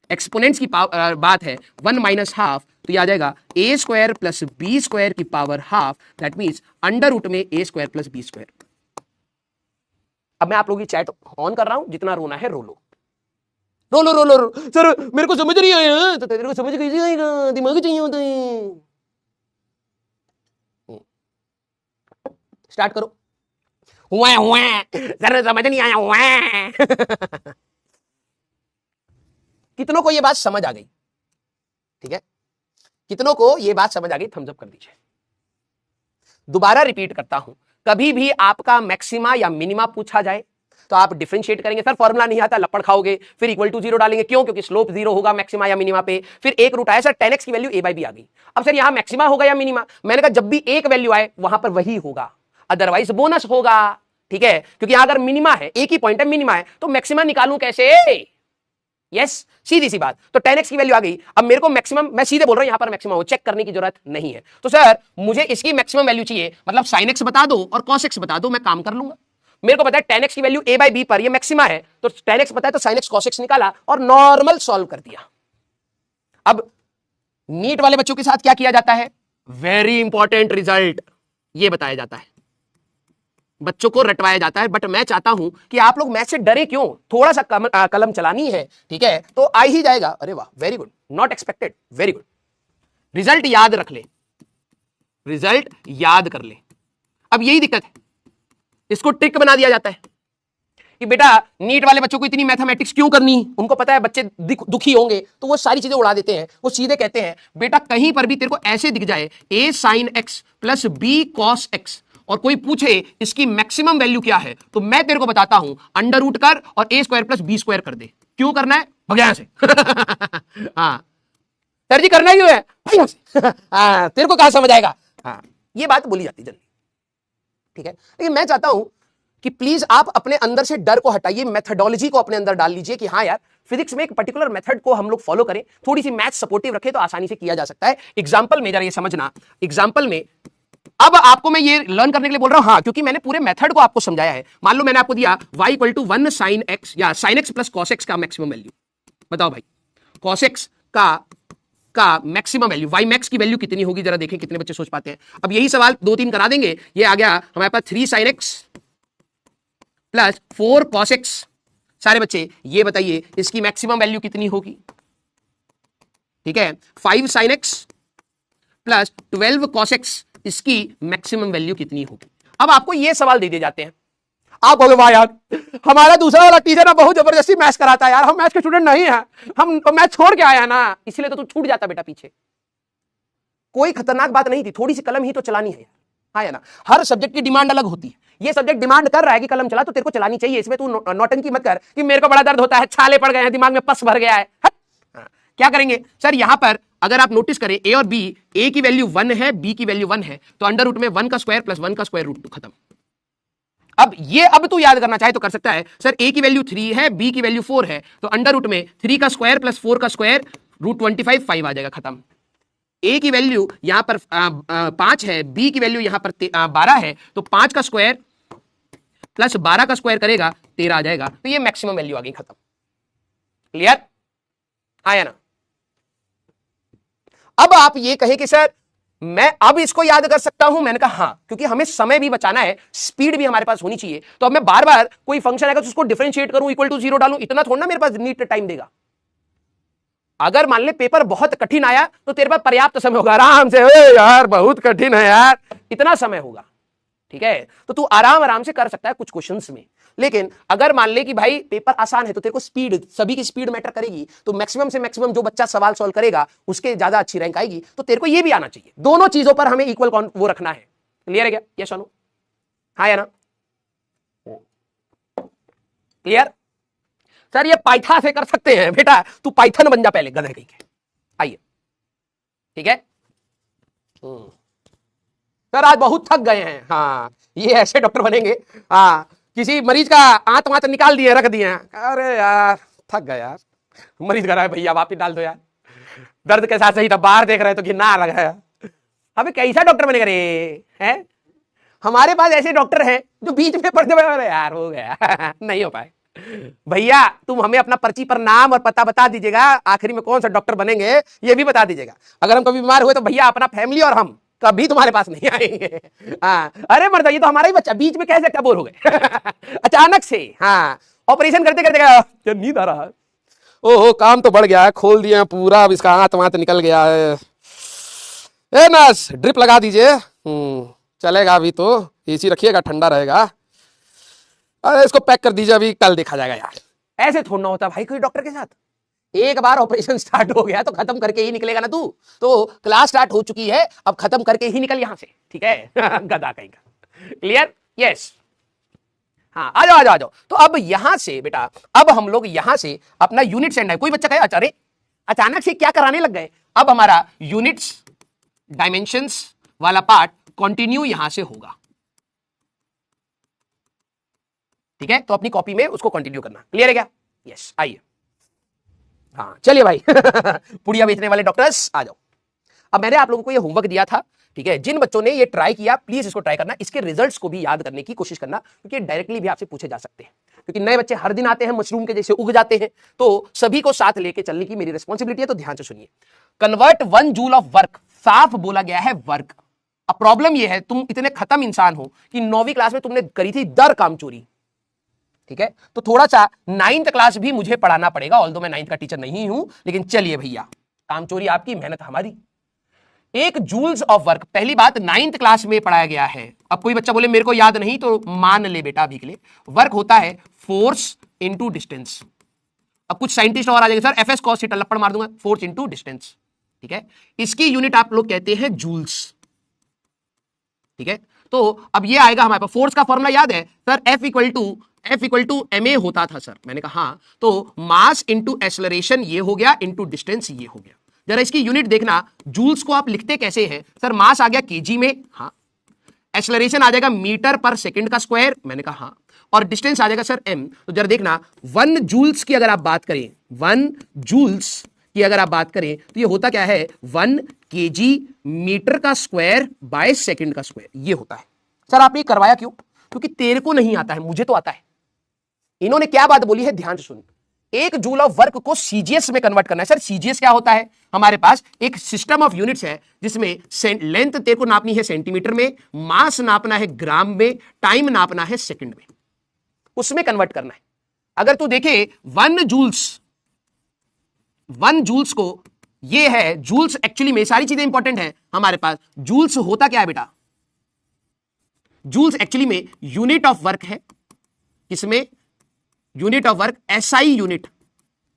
एक्सपोनेंट्स की बात है, 1 माइनस हाफ, तो ये आ जाएगा a square plus b square की power half, that means under root में a square plus b square. अब मैं आप लोगों की चैट ऑन कर रहा हूं, जितना रोना है रो लो, रो लो रो लो रो। सर मेरे को समझ नहीं आया, तो तेरे को समझ कैसे आएगा, दिमाग चाहिए होता है। स्टार्ट करो, हुआ हुआ सर समझ नहीं आया हुआ। कितनों को ये बात समझ आ गई, ठीक है, कितनों को ये बात समझ आ गई, थम्स अप कर दीजिए। दोबारा रिपीट करता हूं, कभी भी आपका मैक्सिमा या मिनिमा पूछा जाए तो आप डिफरेंशिएट करेंगे, सर फॉर्मूला नहीं आता, लपड़ खाओगे, फिर इक्वल टू 0 डालेंगे, क्यों, क्योंकि स्लोप 0 होगा मैक्सिमा या मिनिमा पे। फिर एक रूट आया सर tan x की वैल्यू a बाई बी आ गई, अब सर यहां मैक्सिमा होगा या मिनिमा, मैंने कहा जब भी एक वैल्यू आए वहां पर वही होगा, अदरवाइज बोनस होगा। ठीक है, क्योंकि अगर मिनिमा है, एक ही पॉइंट है, मिनिमा है, तो मैक्सिमम निकालूं कैसे? यस, सीधी सी बात। तो 10x की वैल्यू आ गई। अब मेरे को मैक्सिमम, मैं सीधे बोल रहा हूं यहां पर मैक्सिमम हो, चेक करने की जरूरत नहीं है। तो सर मुझे इसकी मैक्सिमम वैल्यू चाहिए, मतलब sin x बता दो और cos x बता दो, मैं काम कर लूंगा। मेरे को पता है 10x की वैल्यू a by b पर ये मैक्सिमा है, तो 10x पता है तो sin x cos x निकाला और नॉर्मल सॉल्व कर दिया। अब नीट वाले बच्चों के साथ क्या किया जाता है? वेरी इंपॉर्टेंट रिजल्ट ये बताया जाता है, बच्चों को रटवाया जाता है। बट मैं चाहता हूं कि आप लोग मैथ से डरे क्यों, थोड़ा सा कलम चलानी है, ठीक है, तो आ ही जाएगा। अरे वाह, very good, not expected, very good. Result याद रख ले, रिजल्ट याद कर ले। अब यही दिक्कत है, इसको ट्रिक बना दिया जाता है कि बेटा नीट वाले बच्चों को इतनी मैथमेटिक्स क्यों करनी, उनको पता है बच्चे दुखी होंगे, तो वो सारी चीजें उड़ा देते हैं। वो सीधे कहते हैं बेटा कहीं पर भी तेरे को ऐसे दिख जाए a sin x plus b cos x और कोई पूछे इसकी मैक्सिमम वैल्यू क्या है, तो मैं तेरे को बताता हूं अंडर रूट कर और a square plus b square कर दे। क्यों करना है? भगवान से। हाँ सर जी करना क्यों है? भगवान से। हाँ तेरे को कहां समझ आएगा? हाँ ये बात बोली जाती जल्दी, ठीक है। लेकिन मैं चाहता हूं कि प्लीज आप अपने अंदर से डर को हटाइए, मेथडोलॉजी को अपने अंदर डाल लीजिए कि हाँ यार फिजिक्स में एक पर्टिकुलर मेथड को हम लोग फॉलो करें, थोड़ी सी मैथ सपोर्टिव रखें तो आसानी से किया जा सकता है। एग्जांपल में जरा ये समझना, एग्जांपल में अब आपको मैं ये लर्न करने के लिए बोल रहा हूं, हाँ क्योंकि मैंने पूरे मेथड को आपको समझाया है। मान लो मैंने आपको दिया y equal to 1 sin x या sin x plus cos x का मैक्सिमम वैल्यू, बताओ भाई cos x का मैक्सिमम वैल्यू y मैक्स की वैल्यू कितनी होगी, जरा देखें कितने बच्चे सोच पाते हैं। अब यही सवाल 2-3 करा देंगे, ये आ गया हमारे पास 3 sin x plus 4 cos x। सारे बच्चे ये बताइए इसकी मैक्सिमम वैल्यू कितनी होगी? ठीक है, 5 sin x plus 12 cos x, इसकी मैक्सिमम वैल्यू कितनी होगी? अब आपको ये सवाल दे दिए जाते हैं, आप कहोगे वाह यार हमारा दूसरा वाला टीचर ना बहुत जबरदस्ती मैथ्स कराता है यार, हम मैथ्स के स्टूडेंट नहीं हैं, हम मैथ छोड़ के आए हैं ना, इसलिए तो तू छूट जाता बेटा पीछे। कोई खतरनाक बात नहीं थी, थोड़ी सी कलम ही तो चलानी है, हाँ या ना। हर सब्जेक्ट की डिमांड अलग होती है, ये सब्जेक्ट डिमांड कर रहा है कि कलम चला तो तेरे को चलानी चाहिए, इसमें तू नौटंकी मत कर कि मेरे को बड़ा दर्द होता है, छाले पड़ गए हैं, दिमाग में पस भर गया है। क्या करेंगे सर, यहां पर अगर आप नोटिस करें a और b, a की वैल्यू 1 है, b की वैल्यू 1 है, तो अंडर रूट में 1 का स्क्वायर प्लस 1 का स्क्वायर रूट खत्म। अब तू याद करना चाहे तो कर सकता है, सर a की वैल्यू 3 है, b की वैल्यू 4 है, तो अंडर रूट में 3 का स्क्वायर प्लस 4 का स्क्वायर रूट 25 5 आ जाएगा, खत्म। a की वैल्यू यहां पर 5 है, b की वैल्यू यहां पर 12 है, तो 5 का स्क्वायर प्लस 12 का स्क्वायर करेगा 13 आ जाएगा, तो ये मैक्सिमम वैल्यू आ गई, खत्म। क्लियर? हाँ या ना? अब आप ये कहे कि सर मैं अब इसको याद कर सकता हूं, मैंने कहा हाँ, क्योंकि हमें समय भी बचाना है, स्पीड भी हमारे पास होनी चाहिए। तो अब मैं बार बार कोई फंक्शन आएगा तो उसको डिफरेंशिएट करूं, इक्वल टू 0 डालूं, इतना थोड़ा ना मेरे पास नीट टाइम देगा। अगर मान ले पेपर बहुत कठिन आया तो तेरे पास पर्याप्त समय होगा, आराम से यार बहुत कठिन है यार, इतना समय होगा, ठीक है, तो तू आराम आराम से कर सकता है कुछ क्वेश्चंस में। लेकिन अगर मान ले कि भाई पेपर आसान है तो तेरे को स्पीड, सभी की स्पीड मैटर करेगी, तो मैक्सिमम से मैक्सिमम जो बच्चा सवाल सॉल्व करेगा उसके ज्यादा अच्छी रैंक आएगी, तो तेरे को ये भी आना चाहिए। दोनों चीजों पर हमें इक्वल वो रखना है। क्लियर है क्या? यस और नो? हाँ या ना? क्लियर? सर ये पाइथन से कर सकते हैं, बेटा तू पाइथन बन जा पहले, गधे कहीं के। आइए, ठीक है। सर आज बहुत थक गए हैं, हाँ ये ऐसे डॉक्टर बनेंगे, हाँ किसी मरीज का आंत वात निकाल दिए रख दिए, अरे यार थक गए यार, मरीज कर रहा है भैया वापिस डाल दो यार, दर्द के साथ सही था, बाहर देख रहे तो घिन्ना आ रहा है। अबे कैसा डॉक्टर बनेगा रे? है हमारे पास ऐसे डॉक्टर हैं जो बीच में पढ़ते हुए यार हो गया नहीं हो पाए। भैया तुम हमें अपना पर्ची पर नाम और पता बता दीजिएगा, आखिरी में कौन सा डॉक्टर बनेंगे ये भी बता दीजिएगा। अगर हम कभी बीमार हुए तो भैया अपना फैमिली और हम कभी तुम्हारे पास नहीं आएंगे। हाँ अरे मर्द ये तो हमारा ही बच्चा, बीच में कैसे क्या बोल हो गए अचानक से। हाँ ऑपरेशन करते करते नींद आ रहा है, ओहो काम तो बढ़ गया है, खोल दिया पूरा, अब इसका आंत वात निकल गया है, ए नर्स ड्रिप लगा दीजिए। चलेगा अभी तो, एसी रखिएगा ठंडा रहेगा, अरे इसको पैक कर दीजिए अभी कल देखा जाएगा। यार ऐसे थोड़ा होता भाई कोई डॉक्टर के साथ, एक बार ऑपरेशन स्टार्ट हो गया तो खत्म करके ही निकलेगा ना तू, तो क्लास स्टार्ट हो चुकी है अब खत्म करके ही निकल यहां से, ठीक है गधा कहीं का। क्लियर? यस हाँ आ जाओ आ जाओ आ जाओ। तो अब यहां से बेटा, अब हम लोग यहां से अपना यूनिट्स एंड, कोई बच्चा कहे अरे अचानक से क्या कराने लग गए, अब हमारा यूनिट्स डायमेंशंस वाला पार्ट कंटिन्यू यहां से होगा। ठीक है, तो अपनी कॉपी में उसको कंटिन्यू करना। क्लियर है क्या? यस, आइए। हाँ चलिए भाई पुड़िया बेचने वाले डॉक्टर्स आ जाओ। अब मैंने आप लोगों को ये होमवर्क दिया था, ठीक है, जिन बच्चों ने ये ट्राई किया प्लीज इसको ट्राई करना, इसके रिजल्ट्स को भी याद करने की कोशिश करना, क्योंकि डायरेक्टली भी आपसे पूछे जा सकते हैं, क्योंकि नए बच्चे हर दिन आते हैं, मशरूम के जैसे उग जाते हैं, तो सभी को साथ लेके चलने की मेरी रिस्पॉन्सिबिलिटी है। तो ध्यान से सुनिए, कन्वर्ट 1 जूल ऑफ वर्क, साफ बोला गया है वर्क। अब प्रॉब्लम यह है, तुम इतने खत्म इंसान हो कि 9वीं क्लास में तुमने करी थी दर काम चोरी, ठीक है, तो थोड़ा सा 9th क्लास भी मुझे पढ़ाना पड़ेगा, ऑल्दो मैं 9th का टीचर नहीं हूं, लेकिन चलिए भैया, काम चोरी आपकी, मेहनत हमारी। 1 जूल्स ऑफ वर्क, पहली बात 9th क्लास में पढ़ाया गया है। अब कोई बच्चा बोले मेरे को याद नहीं, तो मान ले बेटा अभी के लिए, वर्क होता है फोर्स इंटू डिस्टेंस। अब कुछ साइंटिस्ट और आ जाएंगे, सर एफएस कॉस थीटा, लपड़ मार दूंगा, फोर्स इंटू डिस्टेंस, ठीक है, इसकी यूनिट आप लोग कहते हैं जूल्स, ठीक है। तो अब ये आएगा हमारे पास, फोर्स का फॉर्मूला याद है sir, F equal to ma होता था सर, मैंने कहा हाँ, तो मास इंटू एक्सेलरेशन ये हो गया, इंटू डिस्टेंस ये हो गया। जरा इसकी यूनिट देखना, जूल्स को आप लिखते कैसे हैं सर, मास आ गया केजी में, हाँ, एक्सेलरेशन आ जाएगा मीटर पर सेकंड का स्क्वायर, मैंने कहा हाँ, और डिस्टेंस आ जाएगा सर m। तो जरा देखना 1 जूल्स की अगर आप बात करें, 1 जूल्स की अगर आप बात करें तो ये होता क्या है, 1 kg मीटर का स्क्वायर बाय सेकंड का स्क्वायर, ये होता है। सर आपने करवाया क्यों? क्योंकि तेरे को नहीं आता है, मुझे तो आता है। इन्होंने क्या बात बोली है, ध्यान से सुन, 1 जूल ऑफ वर्क को सीजीएस में कन्वर्ट करना है। सर सीजीएस क्या होता है? हमारे पास एक सिस्टम ऑफ यूनिट्स है जिसमें लेंथ तेरे को नापनी है सेंटीमीटर में, मास नापना है ग्राम में, टाइम नापना है सेकंड में, उसमें कन्वर्ट करना है। अगर तू देखे 1 जूल्स को, ये है जूल्स, एक्चुअली में सारी चीजें इंपॉर्टेंट है हमारे पास। जूल्स होता क्या है बेटा? जूल्स एक्चुअली में यूनिट ऑफ वर्क है, किसमें? Unit of work, SI unit,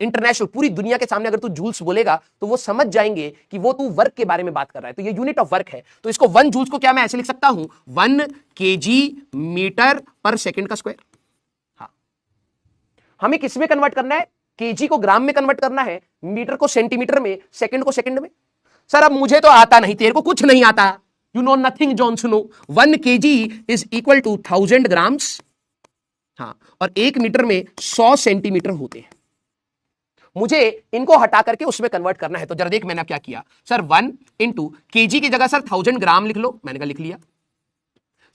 international, पूरी दुनिया के सामने अगर तू जूल्स बोलेगा तो वो समझ जाएंगे कि वो तू वर्क के बारे में बात कर रहा है, तो ये यूनिट ऑफ वर्क है। तो इसको 1 जूल्स को क्या मैं ऐसे लिख सकता हूं, 1 kg मीटर पर सेकंड का स्क्वायर। हाँ, हमें किस में कन्वर्ट करना है? केजी को ग्राम में कन्वर्ट करना है, मीटर को सेंटीमीटर में, सेकंड को सेकंड में। सर अब मुझे तो आता नहीं, तेरे को कुछ नहीं आता, यू नो नथिंग जॉन सुनो। 1 kg is equal to 1000 grams, हाँ, और 1 मीटर में 100 सेंटीमीटर होते हैं। मुझे इनको हटा करके उसमें कन्वर्ट करना है। तो जरा देख मैंने क्या किया सर, 1 इंटू केजी की जगह सर 1000 ग्राम लिख लो, मैंने कहा लिख लिया।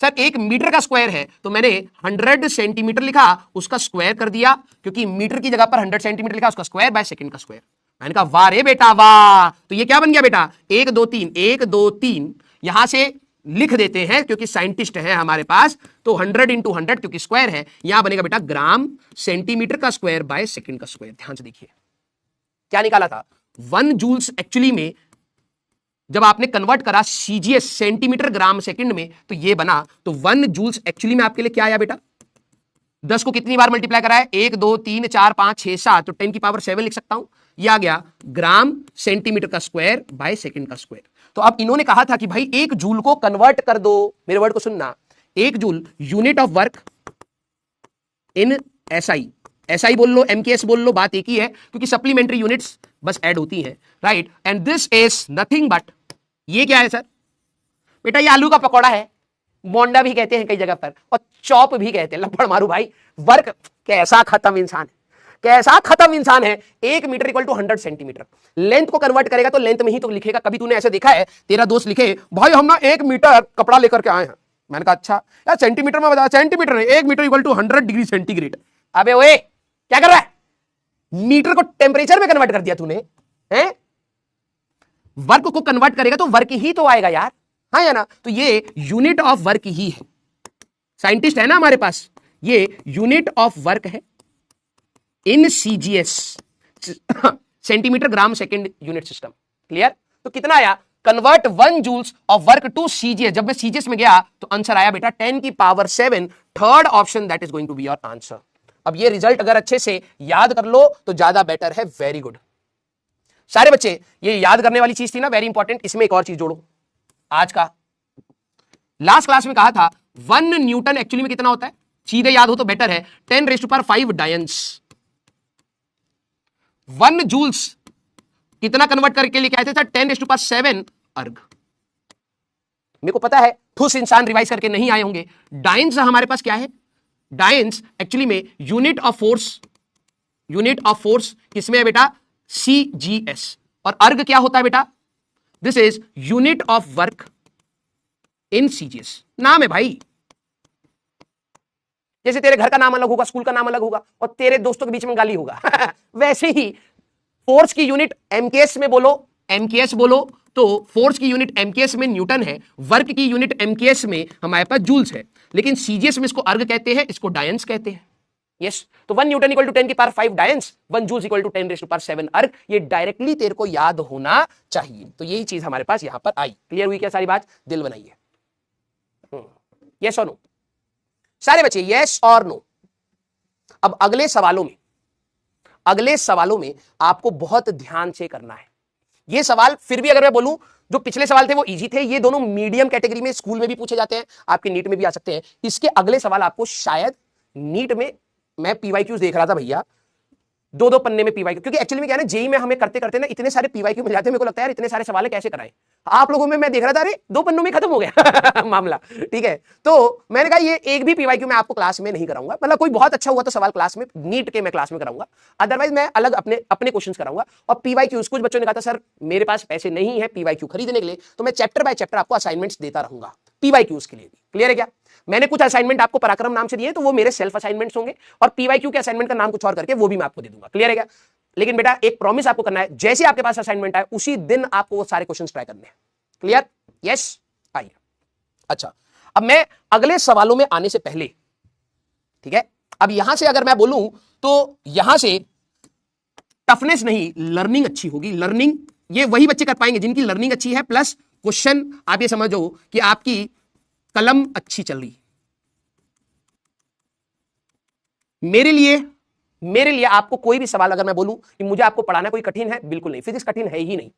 सर 1 मीटर का स्क्वायर है तो मैंने 100 सेंटीमीटर लिखा, उसका स्क्वायर कर दिया, क्योंकि मीटर की जगह पर 100 सेंटीमीटर लिखा, उसका स्क्वायर बाय सेकंड का स्क्वायर। मैंने कहा वाह रे बेटा वाह। तो ये क्या बन गया बेटा, 1 2 3, 1 2 3 यहां से लिख देते हैं क्योंकि साइंटिस्ट है हमारे पास, तो 100 इंटू 100 क्योंकि स्क्वायर है, यहां बनेगा बेटा ग्राम सेंटीमीटर का स्क्वायर बाय सेकंड का स्क्वायर। ध्यान से देखिए क्या निकाला था, 1 जूल्स एक्चुअली में जब आपने कन्वर्ट करा सीजीएस सेंटीमीटर ग्राम सेकंड में तो ये बना। तो 1 जूल्स एक्चुअली में आपके लिए क्या आया बेटा, 10 को कितनी बार मल्टीप्लाई करा है, 1 2 3 4 5 6 7, तो 10 की पावर 7 लिख सकता हूं। यह आ गया ग्राम सेंटीमीटर का स्क्वायर बाय सेकंड का स्क्वायर। तो अब इन्होंने कहा था कि भाई 1 जूल को कन्वर्ट कर दो, मेरे वर्ड को सुनना, 1 joule unit of work in SI, SI बोल लो, एमकेएस बोल लो, बात एक ही है क्योंकि सप्लीमेंट्री यूनिट्स बस ऐड होती है, right. And this is nothing but, ये क्या है सर बेटा, ये आलू का पकौड़ा है, बोंडा भी कहते हैं कई जगह पर, और चॉप भी कहते हैं। लपड़ मारू भाई, वर्क कैसा खत्म इंसान है, कैसा खत्म इंसान है। 1 metre equal to 100 centimetre, length को कन्वर्ट करेगा तो लेंथ में ही तो लिखेगा। कभी तूने ऐसे देखा है तेरा दोस्त लिखे भाई हम ना 1 मीटर कपड़ा लेकर के आए हैं, मैंने कहा अच्छा यार सेंटीमीटर में बता, सेंटीमीटर नहीं, 1 metre equal to 100 degree centigrade. अबे ओए क्या कर रहा है, मीटर को टेम्परेचर में कन्वर्ट कर दिया तूने, हैं? वर्क को कन्वर्ट करेगा तो वर्क ही तो आएगा यार, हाँ या ना। तो ये यूनिट ऑफ वर्क ही है, साइंटिस्ट है ना हमारे पास, ये यूनिट ऑफ वर्क है in CGS, centimetre gram second unit system. Clear? तो कितना आया, convert 1 joules of work to CGS. जब मैं सीजीएस में गया तो आंसर आया बेटा 10 की power 7, third option, that is going to be your answer. अब ये रिजल्ट अगर अच्छे से याद कर लो तो ज्यादा बेटर है, वेरी गुड। सारे बच्चे ये याद करने वाली चीज थी ना, वेरी इंपॉर्टेंट। इसमें एक और चीज जोड़ो, आज का लास्ट क्लास में कहा था 1 न्यूटन एक्चुअली में कितना होता है, सीधे याद हो तो बेटर है, 10⁵ डायंस। 1 जूल्स कितना कन्वर्ट करके लेके आए थे सर, 10⁷ अर्ग। मेरे को पता है ठुस इंसान रिवाइज करके नहीं आए होंगे। डायंस हमारे पास क्या है, डायंस एक्चुअली में यूनिट ऑफ फोर्स किसमें है बेटा? सीजीएस। और अर्ग क्या होता है बेटा? This is unit of work in CGS. नाम है भाई, जैसे तेरे घर का नाम अलग होगा, स्कूल का नाम अलग होगा, और तेरे दोस्तों के बीच में गाली होगा वैसे ही फोर्स की यूनिट एमकेएस में बोलो तो फोर्स की यूनिट एमकेएस में न्यूटन है, वर्क की यूनिट एमकेएस में हमारे पास जूल्स है, लेकिन सीजीएस में इसको अर्ग कहते हैं, इसको डायंस कहते हैं। यस, तो 1 न्यूटन इक्वल टू 10 की power 5 dynes, 1 joules equal to 10 raise to power 7 erg. ये डायरेक्टली तेरे को याद होना चाहिए। तो यही चीज हमारे पास यहां पर आई। क्लियर हुई क्या सारी बात? दिल बनाइए। यस और नो सारे बच्चे, यस और नो। अब अगले सवालों में आपको बहुत ध्यान से करना है। ये सवाल फिर भी अगर मैं बोलूं, जो पिछले सवाल थे वो इजी थे, ये दोनों मीडियम कैटेगरी में स्कूल में भी पूछे जाते हैं, आपके नीट में भी आ सकते हैं। इसके अगले सवाल आपको शायद नीट में, मैं पीवाईक्यूज देख रहा था भैया, 2-2 पन्ने में पीवाईक्यू, क्योंकि एक्चुअली में क्या है ना, जेई में हमें करते करते ना इतने सारे पीवाईक्यू मिल जाते हैं, मेरे को लगता है यार इतने सारे सवाल कैसे कराएं। आप लोगों में मैं देख रहा था, अरे 2 पन्नों में खत्म हो गया मामला। ठीक है, तो मैंने कहा ये एक भी पीवाईक्यू मैं आपको क्लास में नहीं कराऊंगा, मतलब कोई बहुत अच्छा हुआ तो सवाल क्लास में, नीट के मैं क्लास में कराऊंगा, अदरवाइज मैं अलग अपने क्वेश्चंस कराऊंगा। और पीवाईक्यूज, कुछ बच्चों ने कहा था सर मेरे पास पैसे नहीं है पीवाईक्यू खरीदने के लिए, तो मैं चैप्टर बाय चैप्टर आपको असाइनमेंट्स देता रहूंगा पीवाईक्यूज के लिए भी। क्लियर है क्या? मैंने कुछ असाइनमेंट आपको पराक्रम नाम से दिए, तो वो मेरे सेल्फ असाइनमेंट्स होंगे, और पीवाईक्यू के असाइनमेंट का नाम कुछ और करके वो भी मैं आपको दे दूंगा। क्लियर है क्या? लेकिन बेटा एक प्रॉमिस आपको करना है, जैसे आपके पास असाइनमेंट आए उसी दिन आपको वो सारे क्वेश्चंस ट्राई करने हैं। क्लियर? यस, आइए। अच्छा, अब मैं अगले सवालों में आने से पहले, ठीक है, अब यहां से अगर मैं बोलूं तो यहां से टफनेस नहीं, लर्निंग अच्छी होगी। लर्निंग ये वही बच्चे कर पाएंगे जिनकी लर्निंग अच्छी है, प्लस क्वेश्चन आप ये समझो कि आपकी कलम अच्छी चल रही। मेरे लिए आपको कोई भी सवाल अगर मैं बोलूं कि मुझे आपको पढ़ाना कोई कठिन है, बिल्कुल नहीं, फिजिक्स कठिन है ही नहीं।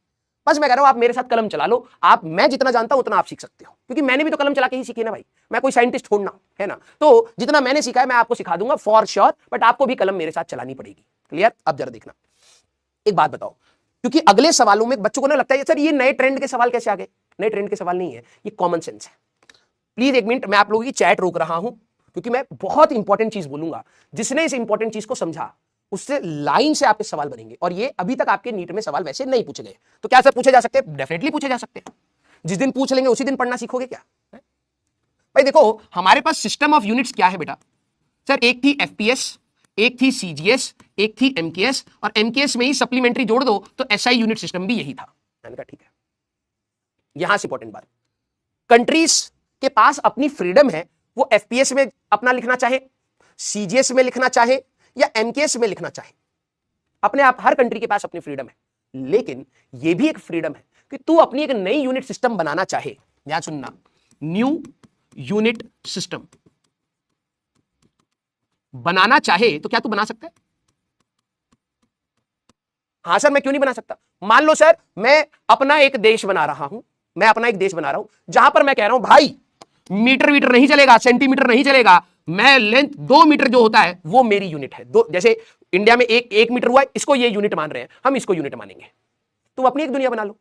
बस मैं कह रहा हूं आप मेरे साथ कलम चला लो, मैं जितना जानता हूं उतना आप सीख सकते हो, क्योंकि मैंने भी तो कलम चला के ही सीखी ना भाई, मैं कोई साइंटिस्ट थोड़ा है ना। तो जितना मैंने सीखा है मैं आपको सिखा दूंगा फॉर श्योर, बट आपको भी कलम मेरे साथ चलानी पड़ेगी। क्लियर? अब जरा देखना, एक बात बताओ, क्योंकि अगले सवालों में बच्चों को ना लगता है सर ये नए ट्रेंड के सवाल कैसे आ गए। नए ट्रेंड के सवाल नहीं है, ये कॉमन सेंस है। प्लीज एक मिनट, मैं आप लोगों की चैट रोक रहा हूं, क्योंकि मैं बहुत इंपॉर्टेंट चीज बोलूंगा। जिसने इस इंपॉर्टेंट चीज को समझा उससे लाइन से आपके सवाल बनेंगे, और ये अभी तक आपके नीट में सवाल वैसे नहीं पूछे गए। तो क्या सर पूछे जा सकते हैं? डेफिनेटली पूछे जा सकते हैं। जिस दिन पूछ लेंगे उसी दिन पढ़ना सीखोगे क्या भाई? देखो हमारे पास सिस्टम ऑफ यूनिट्स क्या है बेटा सर, एक थी एफपीएस, एक थी सीजीएस, एक थी एमकेएस, और एमकेएस में ही सप्लीमेंट्री जोड़ दो तो एसआई यूनिट सिस्टम भी यही था। मैंने कहा ठीक है। यहां से इंपॉर्टेंट बात, कंट्रीज के पास अपनी फ्रीडम है, वो एफपीएस में अपना लिखना चाहे, सीजीएस में लिखना चाहे, या एमकेएस में लिखना चाहे, अपने आप हर कंट्री के पास अपनी फ्रीडम है। लेकिन यह भी एक फ्रीडम है कि तू अपनी एक नई यूनिट सिस्टम बनाना चाहे। यहां सुनना, न्यू यूनिट सिस्टम बनाना चाहे तो क्या तू बना सकता है? हां सर मैं क्यों नहीं बना सकता। मान लो सर मैं अपना एक देश बना रहा हूं, जहां पर मैं कह रहा हूं भाई मीटर वीटर नहीं चलेगा, सेंटीमीटर नहीं चलेगा, मैं लेंथ 2 मीटर जो होता है वो मेरी यूनिट है। दो, जैसे इंडिया में 1 मीटर हुआ है, इसको ये यूनिट मान रहे हैं, हम इसको यूनिट मानेंगे। तुम अपनी एक दुनिया बना लो।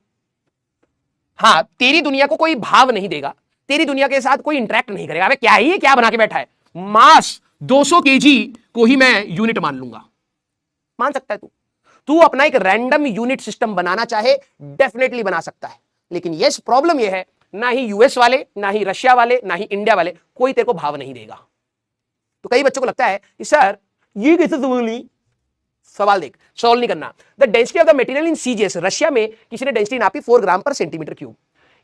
हाँ, तेरी दुनिया को कोई भाव नहीं देगा, तेरी दुनिया के साथ कोई इंटरेक्ट नहीं करेगा। क्या ही क्या बना के बैठा है, मास 200 केजी को ही मैं यूनिट मान लूंगा। मान सकता है तू अपना एक रैंडम यूनिट सिस्टम बनाना चाहे डेफिनेटली बना सकता है। लेकिन यस, प्रॉब्लम यह है ना ही यूएस वाले, ना ही रशिया वाले, ना ही इंडिया वाले कोई तेरे को भाव नहीं देगा। तो कई बच्चों को लगता है कि सर ये कैसे समझ, सवाल देख, सॉल्व नहीं करना। The density of the material in CGS, Russia में किसी ने डेंसिटी नापी 4 ग्राम पर centimetre cube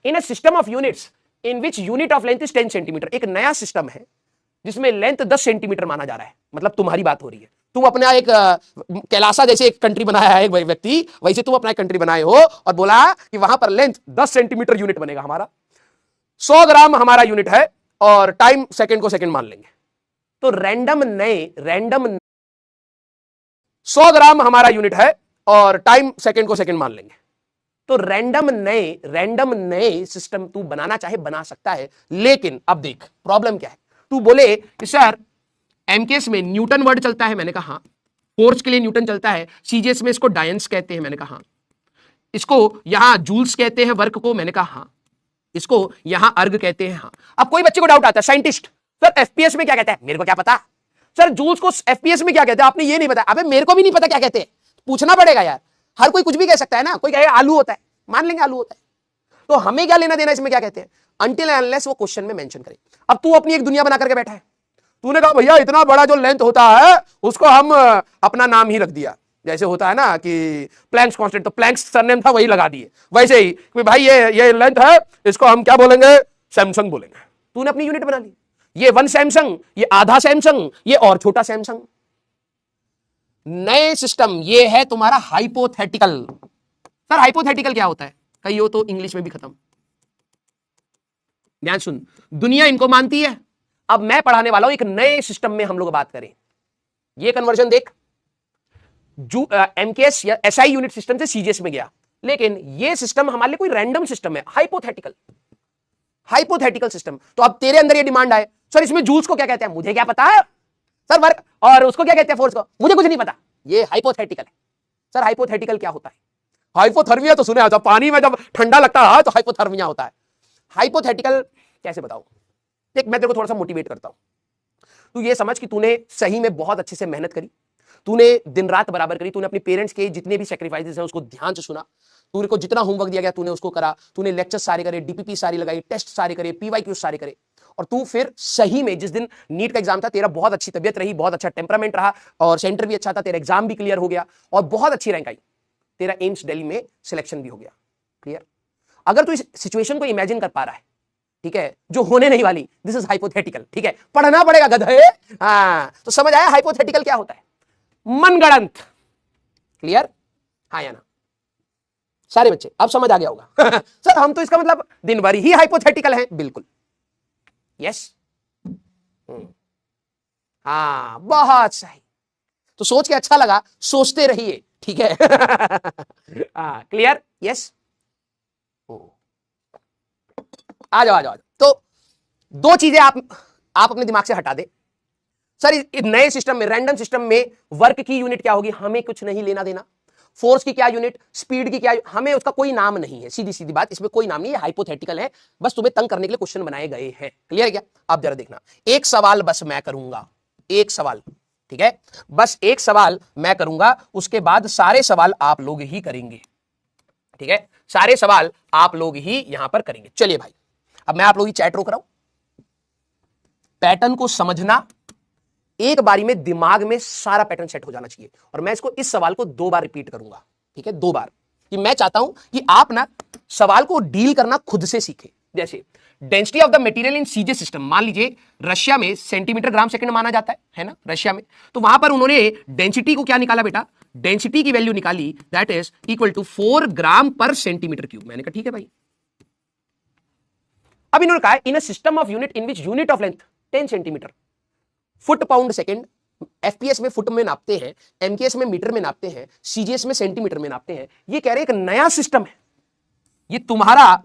in a system of units in which unit of length is 10 centimetre. एक नया सिस्टम है जिसमें लेंथ 10 सेंटीमीटर माना जा रहा है। मतलब तुम्हारी बात हो रही है, तुम अपना एक कैलासा जैसे एक कंट्री बनाया है एक व्यक्ति, वैसे तुम अपना एक कंट्री बनाए हो और बोला कि वहां पर लेंथ 10 सेंटीमीटर यूनिट बनेगा हमारा, 100 ग्राम हमारा यूनिट है और टाइम सेकंड को सेकंड मान लेंगे। तो रैंडम 100 ग्राम हमारा यूनिट है और टाइम सेकंड को सेकंड मान लेंगे। तो रैंडम नए सिस्टम तू बनाना चाहे बना सकता है। लेकिन अब देख प्रॉब्लम क्या है, तू बोले कि सर एमकेएस में न्यूटन वर्ड चलता है, मैंने कहा हाँ, फोर्स के लिए न्यूटन चलता है, सीजीएस में इसको डायंस कहते हैं, मैंने कहा हाँ, इसको यहां जूल्स कहते हैं वर्क को, मैंने कहा हाँ, इसको यहां अर्ग कहते हैं हाँ। अब कोई बच्चे को डाउट आता है, साइंटिस्ट सर एफपीएस में क्या कहता है, मेरे को क्या पता, सर जूल्स को एफपीएस में क्या कहते हैं आपने ये नहीं बताया। अबे मेरे को भी नहीं पता क्या कहते हैं, पूछना पड़ेगा यार। हर कोई कुछ भी कह सकता है ना, कोई कहेगा आलू होता है, मान लेंगे आलू होता है, तो हमें क्या लेना देना इसमें क्या कहते हैं, अनटिल एंड अनलेस वो क्वेश्चन में मेंशन करे। अब तू अपनी एक दुनिया बना करके बैठा है, तूने कहा भैया इतना बड़ा जो लेंथ होता है उसको हम अपना नाम ही रख दिया, जैसे होता है ना कि प्लैंक्स कांस्टेंट, तो प्लैंक्स सरनेम था वही लगा दिए, वैसे ही कि भाई ये लेंथ है, इसको हम क्या बोलेंगे, सैमसंग बोलेंगे। तूने अपनी यूनिट बना ली, ये 1 सैमसंग, ये आधा सैमसंग, ये और छोटा सैमसंग। नए सिस्टम ये है तुम्हारा हाइपोथेटिकल। सर हाइपोथेटिकल क्या होता है, कही हो तो इंग्लिश में भी खत्म। ध्यान सुन, दुनिया इनको मानती है। अब मैं पढ़ाने वाला हूं एक नए सिस्टम में हम लोग बात करें। ये कन्वर्जन देख, एमकेएस या एसआई यूनिट सिस्टम से सीजीएस में गया, लेकिन ये सिस्टम हमारे लिए कोई रैंडम सिस्टम है, हाइपोथेटिकल, हाइपोथेटिकल सिस्टम। तो अब तेरे अंदर ये डिमांड आए, सर इसमें जूल्स को क्या कहते हैं, मुझे क्या पता है सर, वर्क, और उसको क्या कहते हैं फोर्स को, मुझे कुछ नहीं पता, ये हाइपोथेटिकल है। सर हाइपोथेटिकल क्या होता है, हाइपोथर्मिया तो सुने, जब पानी में जब ठंडा लगता है तो हाइपोथर्मिया होता है। हाइपोथेटिकल कैसे बताऊं, देख मैं तेरे को थोड़ा सा मोटिवेट करता हूं। तू ये समझ कि तूने सही में बहुत अच्छे से मेहनत करी, तूने दिन रात बराबर करी, तूने अपनी पेरेंट्स के जितने भी सैक्रिफाइसेस हैं उसको ध्यान से सुना, तूने को जितना होमवर्क दिया गया तूने उसको करा, तूने लेक्चर सारे करे, डीपीपी सारी लगाई, टेस्ट सारे करे, पीवाईक्यू सारे करे, और तू फिर सही में जिस दिन नीट का एग्जाम था तेरा बहुत अच्छी तबियत रही, बहुत अच्छा टेम्परामेंट रहा, और सेंटर भी अच्छा था, तेरा एग्जाम भी क्लियर हो गया और बहुत अच्छी रैंक आई, तेरा एम्स दिल्ली में सिलेक्शन भी हो गया। क्लियर? अगर तू इस सिचुएशन को इमेजिन कर पा रहा है, ठीक है, जो होने नहीं वाली, दिस इज हाइपोथेटिकल, ठीक है, पढ़ना पड़ेगा गधे। हाँ, तो समझ आया हाइपोथेटिकल क्या होता है, मनगढ़ंत। क्लियर? हाँ या ना सारे बच्चे, अब समझ आ गया होगा। सर हम तो इसका मतलब दिन भर ही हाइपोथेटिकल हैं, बिल्कुल यस। हाँ बहुत सही, तो सोच के अच्छा लगा, सोचते रहिए, ठीक है। क्लियर? यस, आ जाओ आ जाओ। तो दो चीजें आप अपने दिमाग से हटा दे। सर इस नए सिस्टम में, रैंडम सिस्टम में वर्क की यूनिट क्या होगी, हमें कुछ नहीं लेना देना। फोर्स की क्या यूनिट, स्पीड की क्या, हमें उसका कोई नाम नहीं है, सीधी सीधी बात, इसमें कोई नाम नहीं है, हाइपोथेटिकल है, बस तुम्हें तंग करने के लिए क्वेश्चन बनाए गए हैं। क्लियर है क्या? आप जरा देखना, एक सवाल बस मैं करूंगा, एक सवाल, ठीक है, बस एक सवाल मैं करूंगा, उसके बाद सारे सवाल आप लोग ही करेंगे, ठीक है, सारे सवाल आप लोग ही यहां पर करेंगे। चलिए भाई, अब मैं आप लोग की चैट रोक रहा हूं, पैटर्न को समझना, एक बारी में दिमाग में सारा पैटर्न सेट हो जाना चाहिए, और मैं इसको, इस सवाल को 2 बार रिपीट करूंगा, ठीक है, 2 बार, कि मैं चाहता हूं कि आप ना सवाल को डील करना खुद से सीखें। जैसे density of the material in CGS system, मान लीजिए रशिया में सेंटीमीटर ग्राम सेकंड माना जाता है ना, रशिया में, तो वहां पर उन्होंने डेंसिटी को क्या निकाला बेटा, डेंसिटी की वैल्यू निकाली, दैट इज इक्वल टू 4 ग्राम पर सेंटीमीटर क्यूब। मैंने कहा ठीक है भाई। अब इन्होंने कहा in a system of unit in which unit of length 10 centimetre, foot pound second, F P S में फुट में नापते हैं, एमकेएस में मीटर में नापते हैं, सीजीएस में सेंटीमीटर में नापते हैं। ये कह रहे हैं एक नया सिस्टम है, ये तुम्हारा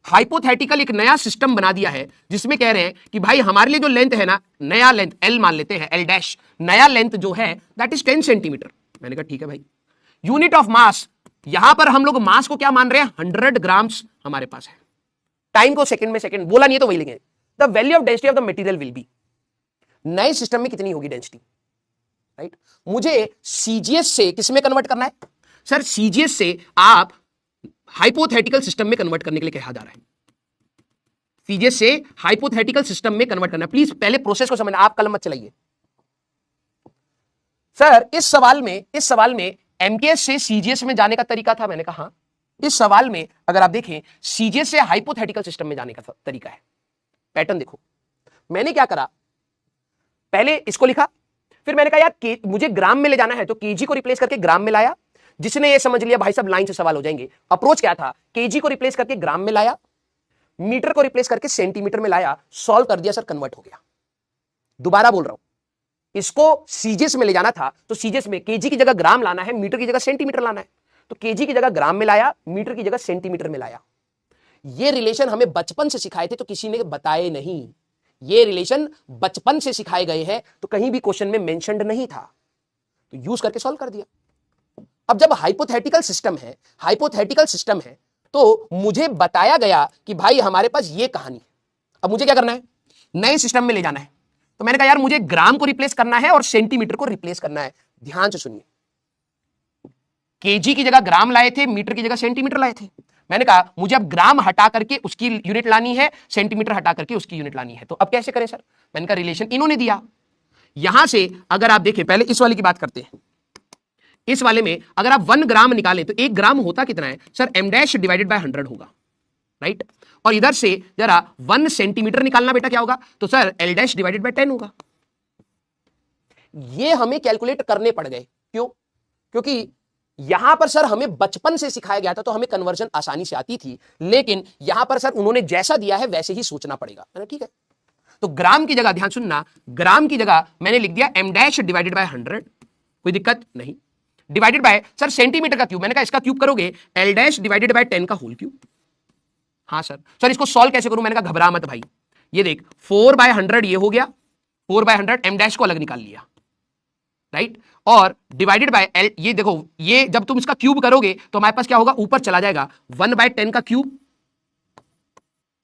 हाइपोथेटिकल एक नया सिस्टम बना दिया है, जिसमें कह रहे हैं कि भाई हमारे लिए जो लेंथ है ना, नया लेंथ एल मान लेते हैं, एल डैश, नया लेंथ जो है दैट इज 10 सेंटीमीटर। मैंने कहा ठीक है भाई। यूनिट ऑफ मास, यहां पर हम लोग मास को क्या मान रहे हैं, 100 ग्राम्स हमारे पास है, टाइम को सेकंड में सेकंड बोला नहीं है तो वही लिखेंगे। The value of density of the material will be, नए सिस्टम में कितनी होगी डेंसिटी, राइट। मुझे सीजीएस से किस में कन्वर्ट करना है, सर सीजीएस से आप हाइपोथेटिकल सिस्टम में कन्वर्ट करने के लिए कहा जा रहा है, सीजीएस से हाइपोथेटिकल सिस्टम में कन्वर्ट करना है। प्लीज पहले प्रोसेस को समझना, आप कलम मत चलाइए। सर इस सवाल में एमकेएस से सीजीएस में जाने का तरीका था, मैंने कहा इस सवाल में अगर आप देखें सीजीएस से हाइपोथेटिकल सिस्टम में जाने का तरीका है। पैटर्न देखो, मैंने क्या करा, पहले इसको लिखा, फिर मैंने कहा यार मुझे ग्राम में ले जाना है, तो केजी को रिप्लेस करके ग्राम में लाया। जिसने ये समझ लिया भाई साहब लाइन से सवाल हो जाएंगे, अप्रोच क्या था, केजी को रिप्लेस करके ग्राम में लाया, मीटर को रिप्लेस करके सेंटीमीटर में लाया, सॉल्व कर दिया, सर कन्वर्ट हो गया। दोबारा बोल रहा हूं, इसको सीजीएस में ले जाना था, तो सीजीएस में केजी की जगह ग्राम लाना है, मीटर की जगह सेंटीमीटर लाना है, तो केजी की जगह ग्राम में लाया, मीटर की जगह सेंटीमीटर में लाया। ये रिलेशन हमें बचपन से सिखाए थे, तो किसी ने बताए नहीं, ये रिलेशन बचपन से सिखाए गए हैं, तो कहीं भी क्वेश्चन में मेंशन्ड नहीं था, तो यूज करके सॉल्व कर दिया। अब जब हाइपोथेटिकल सिस्टम है, तो मुझे बताया गया कि भाई हमारे पास ये कहानी है। अब मुझे क्या करना है, नए सिस्टम में ले जाना है, तो मैंने कहा यार मुझे ग्राम को रिप्लेस करना है और सेंटीमीटर को रिप्लेस करना है। ध्यान से सुनिए, केजी की जगह ग्राम लाए थे, मीटर की जगह सेंटीमीटर लाए थे। मैंने कहा मुझे अब ग्राम हटा करके उसकी यूनिट लानी है, सेंटीमीटर हटा करके उसकी यूनिट लानी है। तो अब कैसे करें सर? मैंने कहा रिलेशन इन्होंने दिया। यहां से अगर आप देखें, पहले इस वाले की बात करते हैं। इस वाले में अगर आप 1 ग्राम निकालें तो 1 ग्राम होता कितना है sir? m dash divided bye 100 होगा, राइट। और इधर से जरा 1 सेंटीमीटर निकालना बेटा क्या होगा? तो sir l dash divided bye 10 होगा। ये हमें कैलकुलेट करने पड़ गए। क्यों? क्योंकि यहां पर सर हमें बचपन से सिखाया गया था तो हमें कन्वर्जन आसानी से आती थी, लेकिन यहां पर सर उन्होंने जैसा दिया है वैसे ही सोचना पड़ेगा, ठीक है। तो ग्राम की जगह ध्यान सुनना, ग्राम की जगह मैंने लिख दिया m डैश डिवाइडेड बाय 100, कोई दिक्कत नहीं। डिवाइडेड बाय सर सेंटीमीटर का क्यूब, मैंने कहा इसका क्यूब करोगे l डैश डिवाइडेड बाय 10 का होल क्यूब। हाँ सर इसको सॉल्व कैसे करूं? मैंने कहा घबरा मत भाई, ये देख 4/100 ये हो गया, 4/100 m डैश को अलग निकाल लिया, राइट। और डिवाइडेड बाय l, ये देखो ये जब तुम इसका क्यूब करोगे तो हमारे पास क्या होगा? ऊपर चला जाएगा 1/10 का cube,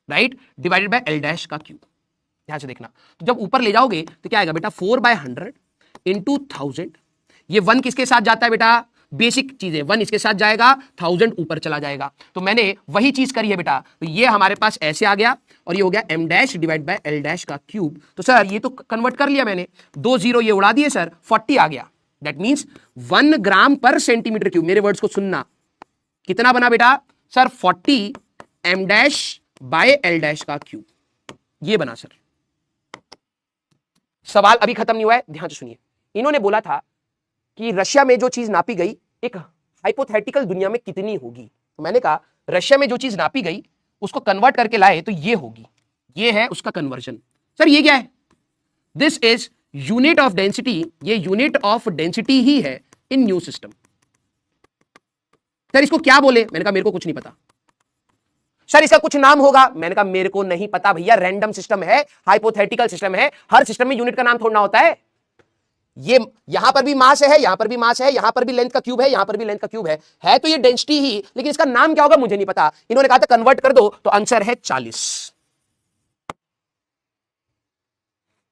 right, divided by l dash का क्यूब। ध्यान से देखना, तो जब ऊपर ले जाओगे तो क्या आएगा बेटा? 4/100 इंटू 1000। ये 1 किसके साथ जाता है बेटा? बेसिक चीज है, 1 इसके साथ जाएगा, 1000 ऊपर चला जाएगा। तो मैंने वही चीज करी है बेटा। तो ये हमारे पास ऐसे आ गया और ये हो गया m dash divide bye l dash का क्यूब। तो सर ये तो कन्वर्ट कर लिया मैंने, 2 0 ये उड़ा दिए सर, 40 आ गया। दैट मींस 1 ग्राम पर सेंटीमीटर क्यूब। मेरे वर्ड्स को सुनना, कितना बना बेटा? Sir 40 m dash by l dash का क्यूब, ये बना सर। सवाल अभी खत्म नहीं हुआ है, ध्यान से सुनिए। इन्होंने बोला था कि रशिया में जो चीज नापी गई एक हाइपोथेटिकल दुनिया में कितनी होगी। तो मैंने कहा रशिया में जो चीज नापी गई उसको कन्वर्ट करके लाए तो ये होगी, ये है उसका कन्वर्जन। सर ये क्या है? This is unit of density, ये यूनिट ऑफ डेंसिटी ही है इन न्यू सिस्टम। सर इसको क्या बोले? मैंने कहा मेरे को कुछ नहीं पता। सर इसका कुछ नाम होगा? मैंने कहा मेरे को नहीं पता भैया, रैंडम सिस्टम है, हाइपोथेटिकल सिस्टम है, हर सिस्टम में यूनिट का नाम थोड़ना होता है। ये यहां पर भी मास है, यहां पर भी मास है, यहां पर भी लेंथ का क्यूब है, यहां पर भी लेंथ का क्यूब है तो ये डेंसिटी ही, लेकिन इसका नाम क्या होगा मुझे नहीं पता। इन्होंने कहा था कन्वर्ट कर दो, तो आंसर है 40।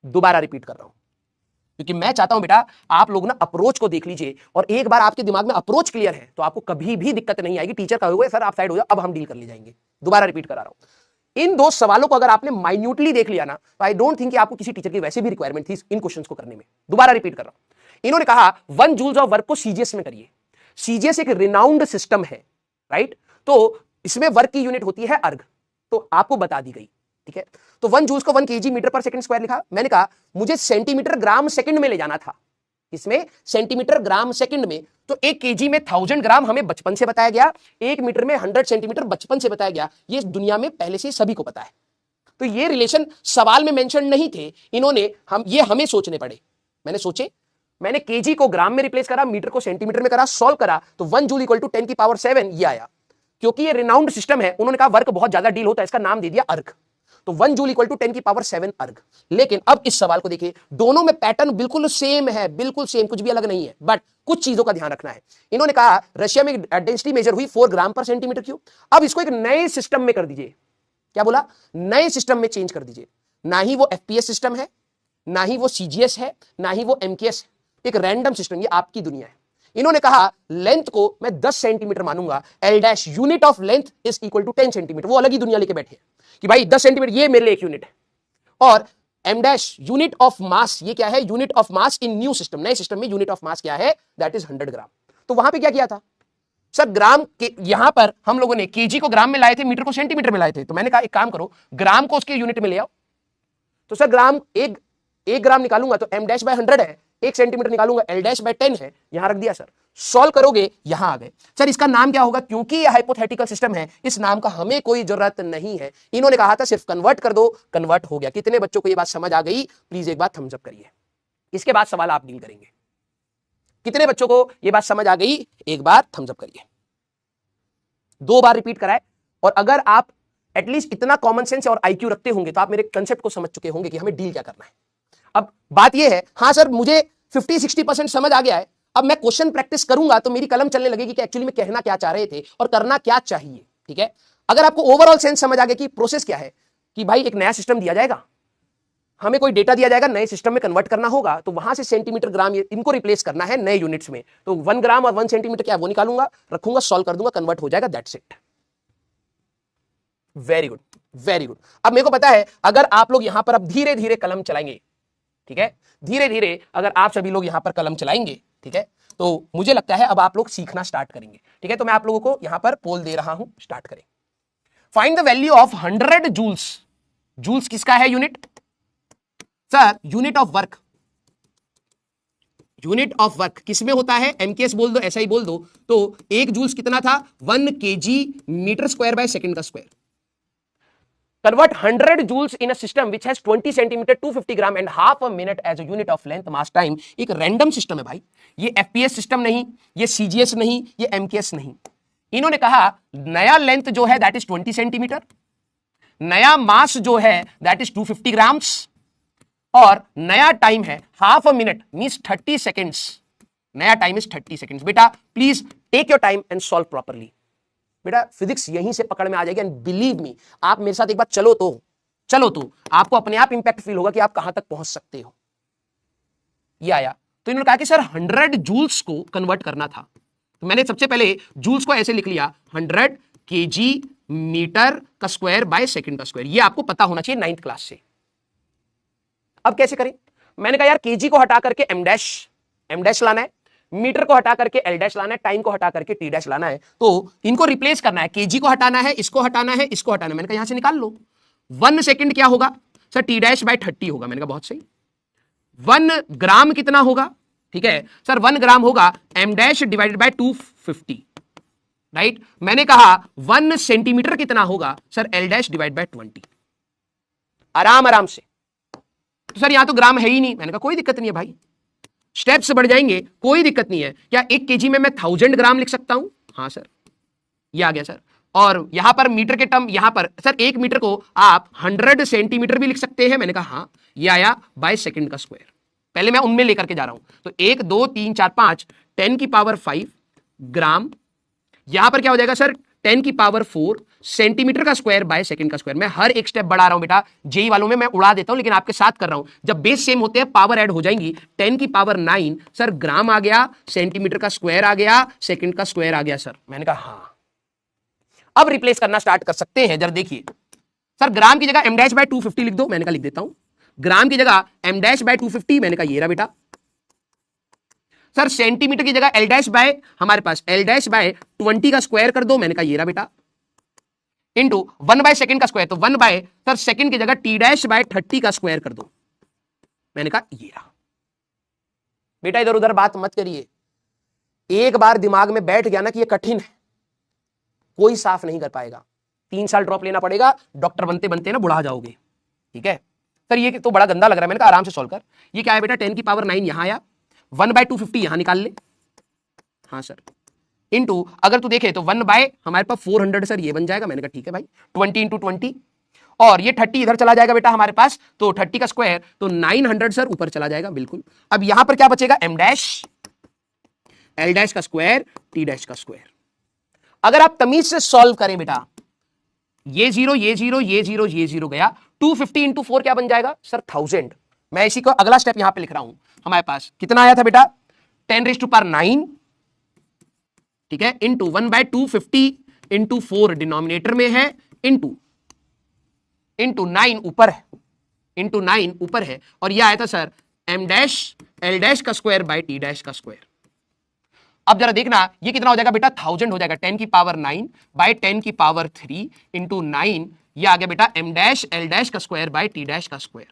दोबारा रिपीट कर रहा हूं क्योंकि मैं चाहता हूं बेटा आप लोग ना अप्रोच को देख लीजिए, और एक बार आपके दिमाग में अप्रोच क्लियर है तो आपको कभी भी दिक्कत नहीं आएगी। टीचर कहोगे सर आप साइड हो जाओ, अब हम डील कर ले जाएंगे। दोबारा रिपीट करा रहा हूं, इन 2 सवालों को अगर आपने माइन्यूटली देख लिया ना तो आई डोंट थिंक कि आपको किसी टीचर की वैसे भी रिक्वायरमेंट थी इन क्वेश्चंस को करने में। दोबारा रिपीट कर रहा हूं, इन्होंने कहा 1 जूल्स ऑफ वर्क को सीजीएस में करिए। सीजीएस एक रिनाउंड सिस्टम है, राइट। तो इसमें वर्क की यूनिट होती है अर्ग, तो आपको बता दी गई, ठीक है। तो 1 जूल्स को 1 केजी मीटर पर सेकंड स्क्वायर लिखा। मैंने कहा मुझे सेंटीमीटर ग्राम सेकंड में ले जाना था, इसमें सेंटीमीटर ग्राम सेकंड में, तो 1 केजी में 1000 ग्राम हमें बचपन से बताया गया, 1 मीटर में 100 सेंटीमीटर बचपन से बताया गया। ये दुनिया में पहले से सभी को पता है। तो ये रिलेशन सवाल में मेंशन नहीं थे, इन्होंने हमें सोचने पड़े। मैंने सोचे, मैंने केजी को ग्राम में रिप्लेस करा, मीटर को सेंटीमीटर में करा, सॉल्व करा, तो 1 जूल इक्वल टू 10 की पावर 7 ये आया। क्योंकि ये रिनाउंड सिस्टम है, उन्होंने कहा वर्क बहुत ज्यादा डील होता है, इसका नाम दे दिया अर्ग। तो 1 जूल इक्वल टू 10 की पावर 7 अर्ग। लेकिन अब इस सवाल को देखिए, दोनों में पैटर्न बिल्कुल सेम है, बिल्कुल सेम, कुछ भी अलग नहीं है, बट कुछ चीजों का ध्यान रखना है। इन्होंने कहा रशिया में डेंसिटी मेजर हुई 4 ग्राम पर सेंटीमीटर क्यूब। अब इसको एक नए सिस्टम में कर दीजिए। क्या बोला? नए सिस्टम में चेंज कर दीजिए। ना ही वो एफपीएस सिस्टम है, ना ही वो सीजीएस है, ना ही वो एमकेएस है, एक रैंडम सिस्टम, ये आपकी दुनिया है। इन्होंने कहा लेंथ को मैं 10 सेंटीमीटर मानूंगा, L dash unit of length is equal to 10 centimetre. वो अलग ही दुनिया लेके बैठे कि भाई 10 सेंटीमीटर ये मेरे लिए एक यूनिट है। और M dash unit of mass, ये क्या है? Unit of mass in new system, नए सिस्टम में यूनिट ऑफ मास क्या है? That is 100 gram. तो वहां पे क्या किया था सर? ग्राम के यहां पर हम लोगों ने केजी को ग्राम में लाए थे, मीटर को सेंटीमीटर में लाए थे। तो मैंने कहा एक काम करो, ग्राम को उसके यूनिट में ले आओ। तो सर ग्राम एक ग्राम निकालूंगा तो m डैश बाय 100 है, 1 सेंटीमीटर निकालूंगा l डैश बाय 10 है, यहां रख दिया सर। सॉल्व करोगे यहां आ गए। सर इसका नाम क्या होगा? क्योंकि ये हाइपोथेटिकल सिस्टम है, इस नाम का हमें कोई जरूरत नहीं है। इन्होंने कहा था सिर्फ कन्वर्ट कर दो, कन्वर्ट हो गया। कितने बच्चों को ये बात समझ आ गई? प्लीज एक बार थम्स अप करिए। इसके बाद सवाल आप डील करेंगे। कितने बच्चों को ये बात समझ आ गई? एक बार थम्स अप करिए। 2 बार रिपीट कराए, और अगर आप एटलीस्ट इतना कॉमन सेंस और आईक्यू रखते होंगे तो आप मेरे कंसेप्ट को समझ चुके होंगे कि हमें डील क्या करना है। अब बात यह है, हाँ सर मुझे 50-60% समझ आ गया है, अब मैं क्वेश्चन प्रैक्टिस करूंगा तो मेरी कलम चलने लगेगी कि एक्चुअली में कहना क्या चाह रहे थे और करना क्या चाहिए। ठीक है, अगर आपको ओवरऑल सेंस समझ आ गया कि प्रोसेस क्या है, कि भाई एक नया सिस्टम दिया जाएगा, हमें कोई डेटा दिया जाएगा, नए सिस्टम में कन्वर्ट करना होगा, तो वहां से सेंटीमीटर ग्राम इनको रिप्लेस करना है नए यूनिट्स में, तो 1 ग्राम और 1 सेंटीमीटर क्या वो निकालूंगा, रखूंगा, सॉल्व कर दूंगा, कन्वर्ट हो जाएगा, that's it. Very good, very good. अब मेरे को पता है अगर आप लोग यहां पर अब धीरे धीरे कलम चलाएंगे, ठीक है, धीरे धीरे अगर आप सभी लोग यहां पर कलम चलाएंगे, ठीक है, तो मुझे लगता है अब आप लोग सीखना स्टार्ट करेंगे, ठीक है। तो मैं आप लोगों को यहां पर पोल दे रहा हूं, स्टार्ट करें। Find the value of 100 joules. Joules किसका है unit? Sir unit of work. Unit of work किसमें होता है? एमकेएस बोल दो, ऐसा ही बोल दो। तो 1 जूल्स कितना था? 1 kg metre square by second का square. Convert 100 joules in a system which has 20 centimeter, 250 gram and half a minute as a unit of length, mass, time। एक रैंडम सिस्टम है भाई, ये एफपीएस सिस्टम नहीं, ये CGS नहीं, ये MKS नहीं। इन्होंने कहा नया लेंथ जो है दैट इज 20 सेंटीमीटर, नया मास जो है दैट इज 250 ग्राम्स, और नया टाइम है half a minute means 30 seconds. नया टाइम इज 30 सेकेंड्स। बेटा please take your time and solve properly. बेटा फिजिक्स यहीं से पकड़ में आ जाएगी, एंड बिलीव मी, आप मेरे साथ एक बार चलो तो आपको अपने आप इंपैक्ट फील होगा कि आप कहां तक पहुंच सकते हो। ये आया तो इन्होंने कहा कि सर 100 जूल्स को कन्वर्ट करना था, तो मैंने सबसे पहले जूल्स को ऐसे लिख लिया 100 kg मीटर का स्क्वायर बाय सेकंड का स्क्वायर। ये आपको पता होना चाहिए 9th क्लास से। अब कैसे करें? मैंने कहा यार केजी को हटा करके एम डैश लाना है, मीटर को हटा करके एल डैश लाना है, टाइम को हटा करके टी डैश लाना है, तो इनको रिप्लेस करना है। केजी को हटाना है, इसको हटाना है, इसको हटाना है। मैंने कहा यहां से निकाल लो। 1 सेकंड क्या होगा सर? टी डैश बाय 30 होगा। मैंने कहा बहुत सही। 1 ग्राम कितना होगा? ठीक है सर 1 ग्राम होगा M dash divided by 250, right. मैंने कहा 1 सेंटीमीटर कितना होगा sir? L dash divide by 20। आराम से। तो सर यहां तो ग्राम है ही नहीं। मैंने कहा कोई दिक्कत नहीं है भाई, स्टेप्स बढ़ जाएंगे, कोई दिक्कत नहीं है। क्या 1 केजी में मैं 1000 ग्राम लिख सकता हूं? हाँ सर, ये आ गया सर। और यहां पर मीटर के टर्म, यहां पर सर 1 मीटर को आप 100 सेंटीमीटर भी लिख सकते हैं। मैंने कहा हाँ, ये आया बाय सेकंड का स्क्वायर। पहले मैं उनमें लेकर के जा रहा हूं। तो 1 2 3 4 5 10 की पावर 5 ग्राम, यहां पर क्या हो जाएगा सर? 10 की पावर 4 सेंटीमीटर का स्क्वायर बाय सेकंड का स्क्वायर। मैं हर एक स्टेप बढ़ा रहा हूं बेटा, जेई वालों में मैं उड़ा देता हूं, लेकिन आपके साथ कर रहा हूं। जब बेस सेम होते हैं पावर ऐड हो जाएंगी। 10 की पावर 9 सर ग्राम आ गया, सेंटीमीटर का स्क्वायर आ गया, सेकंड का स्क्वायर आ गया सर। मैंने कहा हाँ, अब रिप्लेस करना स्टार्ट कर सकते हैं। जरा देखिए सर, ग्राम की जगह एम डैश बाय 250 लिख दो। मैंने कहा लिख देता हूं। ग्राम की जगह एम डैश बाय 250, मैंने कहा ये रहा बेटा। सर सेंटीमीटर की जगह एल डैश बाय, हमारे पास एल डैश बाय 20 का स्क्वायर कर दो। मैंने कहा ये रहा बेटा, इंटू 1 बाय सेकंड का स्क्वायर, तो 1 बाय सर सेकंड की जगह टी डैश बाय 30 का स्क्वायर कर दो। मैंने कहा ये रहा बेटा। इधर उधर बात मत करिए, एक बार दिमाग में बैठ गया ना कि ये कठिन है, कोई साफ नहीं कर पाएगा। 3 साल ड्रॉप लेना पड़ेगा, डॉक्टर बनते बनते ना बुढ़ा जाओगे। ठीक है सर, ये तो बड़ा गंदा लग रहा है। मैंने कहा आराम से सॉल्व कर। ये क्या है बेटा? 10 की पावर 9 यहां आया, 1 बाय 250 यहां निकाल ले। हाँ सर, इंटू अगर तू देखे तो 1 बाय हमारे पास 400 सर ये बन जाएगा। मैंने कहा ठीक है भाई, 20 इंटू 20, और ये 30 इधर चला जाएगा बेटा हमारे पास, तो 30 का स्क्वायर तो 900 सर ऊपर चला जाएगा। बिल्कुल। अब यहां पर क्या बचेगा? एम डैश, एल डैश का स्क्वायर, टी डैश का स्क्वायर। अगर आप तमीज से सॉल्व करें बेटा, ये 0 ये 0 ये 0 ये 0 गया, 250 इंटू 4 क्या बन जाएगा सर? 1000। मैं इसी को अगला स्टेप यहां पे लिख रहा हूं। हमारे पास कितना आया था बेटा? 10⁻⁹, ठीक है, इंटू 1 बाय 250 इंटू 4 डिनोमिनेटर में है, इंटू 9 ऊपर है, इंटू 9 ऊपर है, और यह आया था sir M dash L dash का स्क्वायर बाय टी डैश का स्क्वायर। अब जरा देखना ये कितना हो जाएगा बेटा? 1000 हो जाएगा। 10 की पावर 9 बाय 10 की पावर 3 इंटू 9, ये आ गया बेटा एम डैश एल डैश का स्क्वायर बाय टी डैश का स्क्वायर।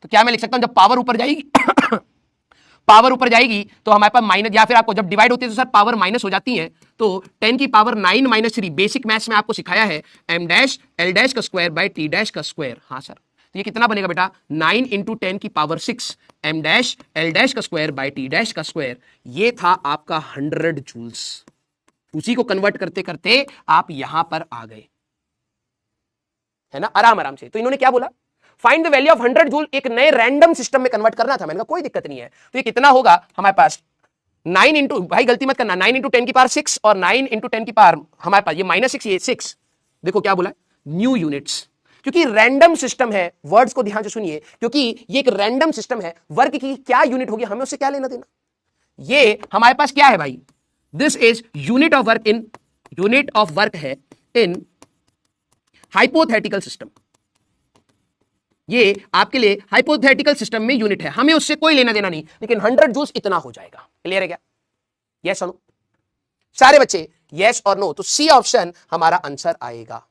तो क्या मैं लिख सकता हूं, जब पावर ऊपर जाएगी पावर ऊपर जाएगी तो हमारे पास माइनस, या फिर आपको जब डिवाइड होती है तो सर पावर माइनस हो जाती है, तो 10 की पावर 9 माइनस 3, बेसिक मैथ्स में आपको सिखाया है एम डैश एल डैश का स्क्वायर बाय टी डैश का स्क्वायर। हाँ सर, तो ये कितना बनेगा बेटा? 9 इंटू 10 की power 6 M dash L dash का स्क्वायर बाय टी डैश का स्क्वायर। ये था आपका 100 जूल्स। उसी को कन्वर्ट करते करते आप यहां पर आ गए, है ना, आराम से। तो इन्होंने क्या बोला? Find the value of 100 joule. एक नए रैंडम सिस्टम में कन्वर्ट करना था। मैंने कहा कोई दिक्कत नहीं है। तो ये कितना होगा हमारे पास? 9 इंटू, भाई गलती मत करना, 9 इंटू 10 की पावर 6 और 9 इंटू 10 की पावर हमारे पास ये -6, ये 6। देखो क्या बोला, न्यू यूनिट्स। क्योंकि रैंडम सिस्टम है, वर्ड्स को ध्यान से सुनिए, क्योंकि ये एक रैंडम सिस्टम है, वर्क की क्या यूनिट होगी हमें उससे क्या लेना देना। ये हमारे पास क्या है भाई, this is unit of work in, unit of work है इन हाइपोथेटिकल सिस्टम। ये आपके लिए हाइपोथेटिकल सिस्टम में यूनिट है, हमें उससे कोई लेना देना नहीं, लेकिन 100 जूल्स इतना हो जाएगा। क्लियर है क्या? यस और नो? सारे बच्चे यस और नो, तो सी ऑप्शन हमारा आंसर आएगा।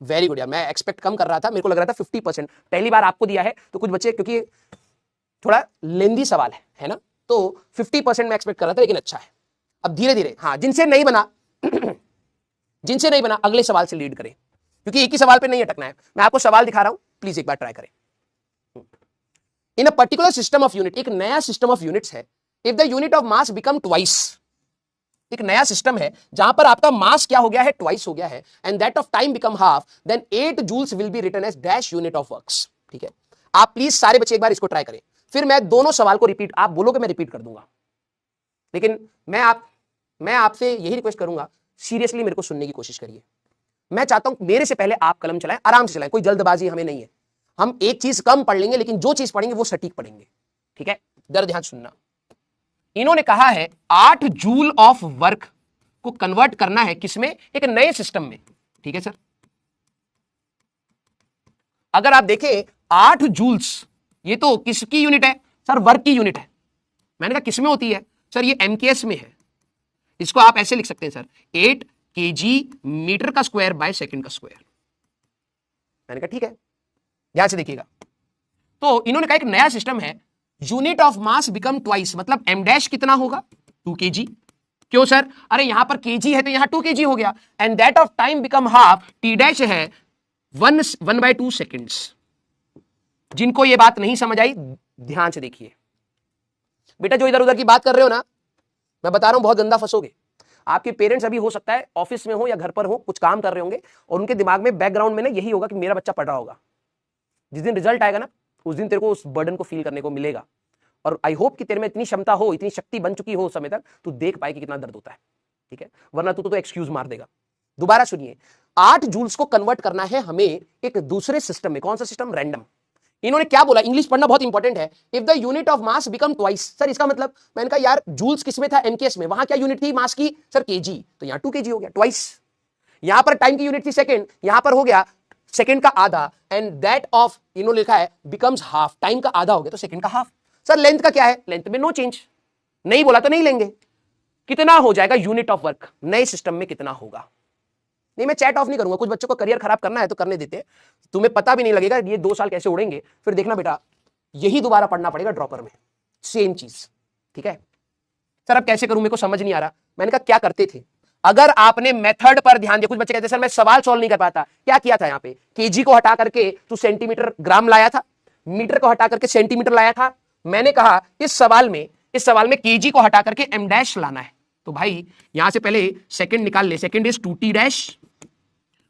वेरी गुड यार, मैं एक्सपेक्ट कम कर रहा था, मेरे को लग रहा था 50%, पहली बार आपको दिया है तो कुछ बच्चे, क्योंकि थोड़ा लेंदी सवाल है ना, तो 50% मैं एक्सपेक्ट कर रहा था, लेकिन अच्छा है। अब धीरे धीरे, हाँ जिनसे नहीं बना जिनसे नहीं बना अगले सवाल से लीड करें, क्योंकि एक ही सवाल पे नहीं अटकना है। मैं आपको सवाल दिखा रहा हूं, प्लीज एक बार ट्राई करें। In a particular system of unit, एक नया सिस्टम ऑफ यूनिट्स है, if the unit of mass become twice, एक नया सिस्टम है जहां पर आपका मास क्या हो गया है, ट्वाइस हो गया है, and that of time become half, then 8 joules will be written as dash unit of works. ठीक है, आप प्लीज सारे बच्चे एक बार इसको ट्राई करें, फिर मैं दोनों सवाल को रिपीट, आप बोलोगे मैं रिपीट कर दूंगा, लेकिन मैं आपसे यही रिक्वेस्ट करूंगा, सीरियसली मेरे को सुनने की कोशिश करिए। मैं चाहता हूं मेरे से पहले आप कलम चलाएं, आराम से चलाएं, कोई जल्दबाजी हमें नहीं है। हम एक चीज कम पढ़ लेंगे, लेकिन जो चीज पढ़ेंगे वो सटीक पढ़ेंगे। ठीक है, जरा ध्यान सुनना। इन्होंने कहा है 8 जूल ऑफ वर्क को कन्वर्ट करना है किसमें, एक नए सिस्टम में। ठीक है सर, अगर आप देखें 8 जूल्स, ये तो किसकी यूनिट है सर, वर्क की यूनिट है। मैंने कहा किसमें होती है सर, ये एमकेएस में है। इसको आप ऐसे लिख सकते हैं सर, 8 kg मीटर का स्क्वायर बाय सेकंड का स्क्वायर। मैंने कहा ठीक है, ध्यान से देखिएगा। तो इन्होंने कहा एक नया सिस्टम है, unit of mass become twice, मतलब एम डैश कितना होगा, 2 kg। क्यों सर, अरे यहां पर kg है तो यहां 2 kg हो गया, and that of time become half, T dash है 1/2 सेकेंड्स। जिनको ये बात नहीं समझ आई ध्यान से देखिए बेटा, जो इधर उधर की बात कर रहे हो ना, मैं बता रहा हूं बहुत गंदा फंसोगे। आपके पेरेंट्स अभी हो सकता है ऑफिस में हो या घर पर हो, कुछ काम कर रहे होंगे, और उनके दिमाग में बैकग्राउंड में ना यही होगा कि मेरा बच्चा पढ़ रहा होगा। जिस दिन रिजल्ट आएगा ना, उस दिन तेरे को उस बर्डन को फील करने को मिलेगा, और आई होप कि तेरे में इतनी क्षमता हो, इतनी शक्ति बन चुकी हो उस समय तक, तू देख पाए कि कितना दर्द होता है। ठीक है, वरना तू तो एक्सक्यूज मार देगा। दोबारा सुनिए, 8 जूल्स को कन्वर्ट करना है हमें एक दूसरे सिस्टम में। कौन सा सिस्टम, रैंडम। इन्होंने क्या बोला, इंग्लिश पढ़ना बहुत इंपॉर्टेंट है, if the unit of mass become twice. Sir इसका मतलब, मैंने कहा यार जूल्स किसमें था, एमकेएस में, वहां क्या यूनिट थी मास की सर, केजी, तो यहां 2 kg हो गया, ट्वाइस। यहां पर टाइम की यूनिट थी सेकंड, यहां पर हो गया सेकंड का आधा, एंड दैट ऑफ, इन्होंने लिखा है बिकम्स हाफ, टाइम का आधा हो गया तो सेकंड का हाफ। सर लेंथ का क्या है, लेंथ में नो चेंज, नहीं बोला तो नहीं लेंगे। कितना हो जाएगा यूनिट ऑफ वर्क नए सिस्टम में, कितना होगा। नहीं मैं चैट ऑफ नहीं करूंगा, कुछ बच्चों को करियर खराब करना है तो करने देते हैं, तुम्हें पता भी नहीं लगेगा ये 2 साल कैसे उड़ेंगे, फिर देखना बेटा यही दोबारा पढ़ना पड़ेगा ड्रॉपर में, सेम चीज। ठीक है सर, अब कैसे करूं, मेरे को समझ नहीं आ रहा। मैंने कहा क्या करते थे, अगर आपने मेथड पर ध्यान दिया, कुछ बच्चे कहते सर मैं सवाल सॉल्व नहीं कर पाता, क्या किया था यहाँ पे, केजी को हटा करके तू सेंटीमीटर ग्राम लाया था, मीटर को हटा करके सेंटीमीटर लाया था। मैंने कहा इस सवाल में केजी को हटा करके एम डैश लाना है, तो भाई यहां से पहले सेकंड निकाल ले, सेकंड इज 2t डैश,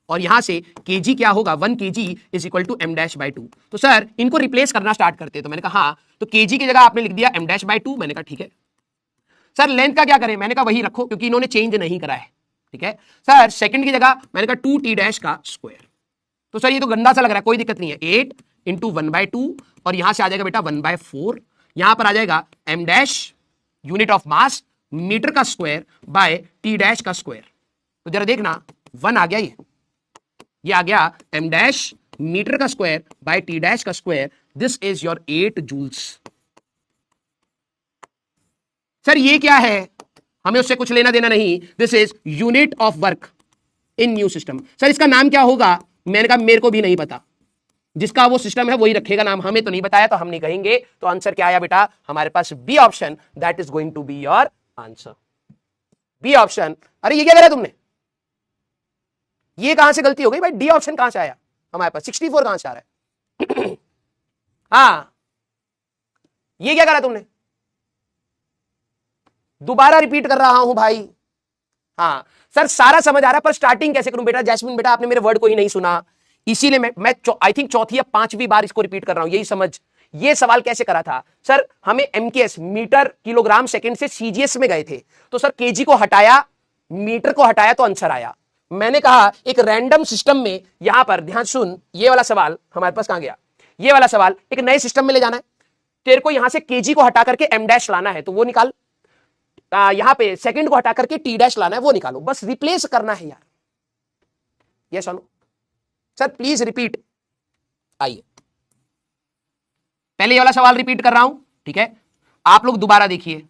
और यहां से kg क्या होगा, 1 kg is equal to m dash by 2। तो सर इनको रिप्लेस करना स्टार्ट करते हैं, तो मैंने कहा हाँ, तो kg की जगह आपने लिख दिया m डैश बाई 2। मैंने कहा ठीक है सर, लेंथ का क्या करें, मैंने कहा वही रखो क्योंकि इन्होंने चेंज नहीं करा है। ठीक है सर, सेकंड की जगह मैंने कहा 2t डैश का स्क्वायर। तो सर ये तो गंदा सा लग रहा है, कोई दिक्कत नहीं है, 8 इंटू 1/2, और यहां से आ जाएगा बेटा 1/4, यहां पर आ जाएगा m dash unit of mass metre का स्क्वायर बाय t डैश का स्क्वायर। तो जरा देखना 1 आ गया, ये आ गया m डैश मीटर का स्क्वायर बाय t डैश का square, this is your 8 joules. Sir ये क्या है, हमें उससे कुछ लेना देना नहीं, this is unit of work in new system. Sir इसका नाम क्या होगा, मैंने कहा मेरे को भी नहीं पता, जिसका वो सिस्टम है वही रखेगा नाम, हमें तो नहीं बताया तो हम नहीं कहेंगे। तो आंसर क्या आया बेटा, हमारे पास B option, that is going to be your answer, B option. अरे ये क्या करा तुमने, ये कहां से गलती हो गई भाई, डी ऑप्शन कहां से आया हमारे पास, 64 कहां से आ रहा है हाँ ये क्या करा तुमने, दोबारा रिपीट कर रहा हूं भाई। हाँ सर सारा समझ आ रहा है, पर स्टार्टिंग कैसे करूं बेटा, जैस्मिन बेटा आपने मेरे वर्ड को ही नहीं सुना, इसीलिए मैं आई थिंक चौथी या 5वीं बार इसको रिपीट कर रहा हूं, यही समझ। ये सवाल कैसे करा था सर, हमें एमकेएस मीटर किलोग्राम सेकंड से सीजीएस में गए थे, तो सर केजी को हटाया, मीटर को हटाया तो आंसर आया। मैंने कहा एक रैंडम सिस्टम में, यहां पर ध्यान सुन, ये वाला सवाल हमारे पास कहां गया, ये वाला सवाल एक नए सिस्टम में ले जाना है, तेरे को यहां से केजी को हटा करके एम डैश लाना है, तो वो निकाल, यहां पे सेकंड को हटा करके टी डैश लाना है, वो निकालो, बस रिप्लेस करना है यार। यस और नो? Sir please repeat. आइए पहले ये वाला सवाल रिपीट कर रहा हूं, ठीक है, आप लोग दोबारा देखिए।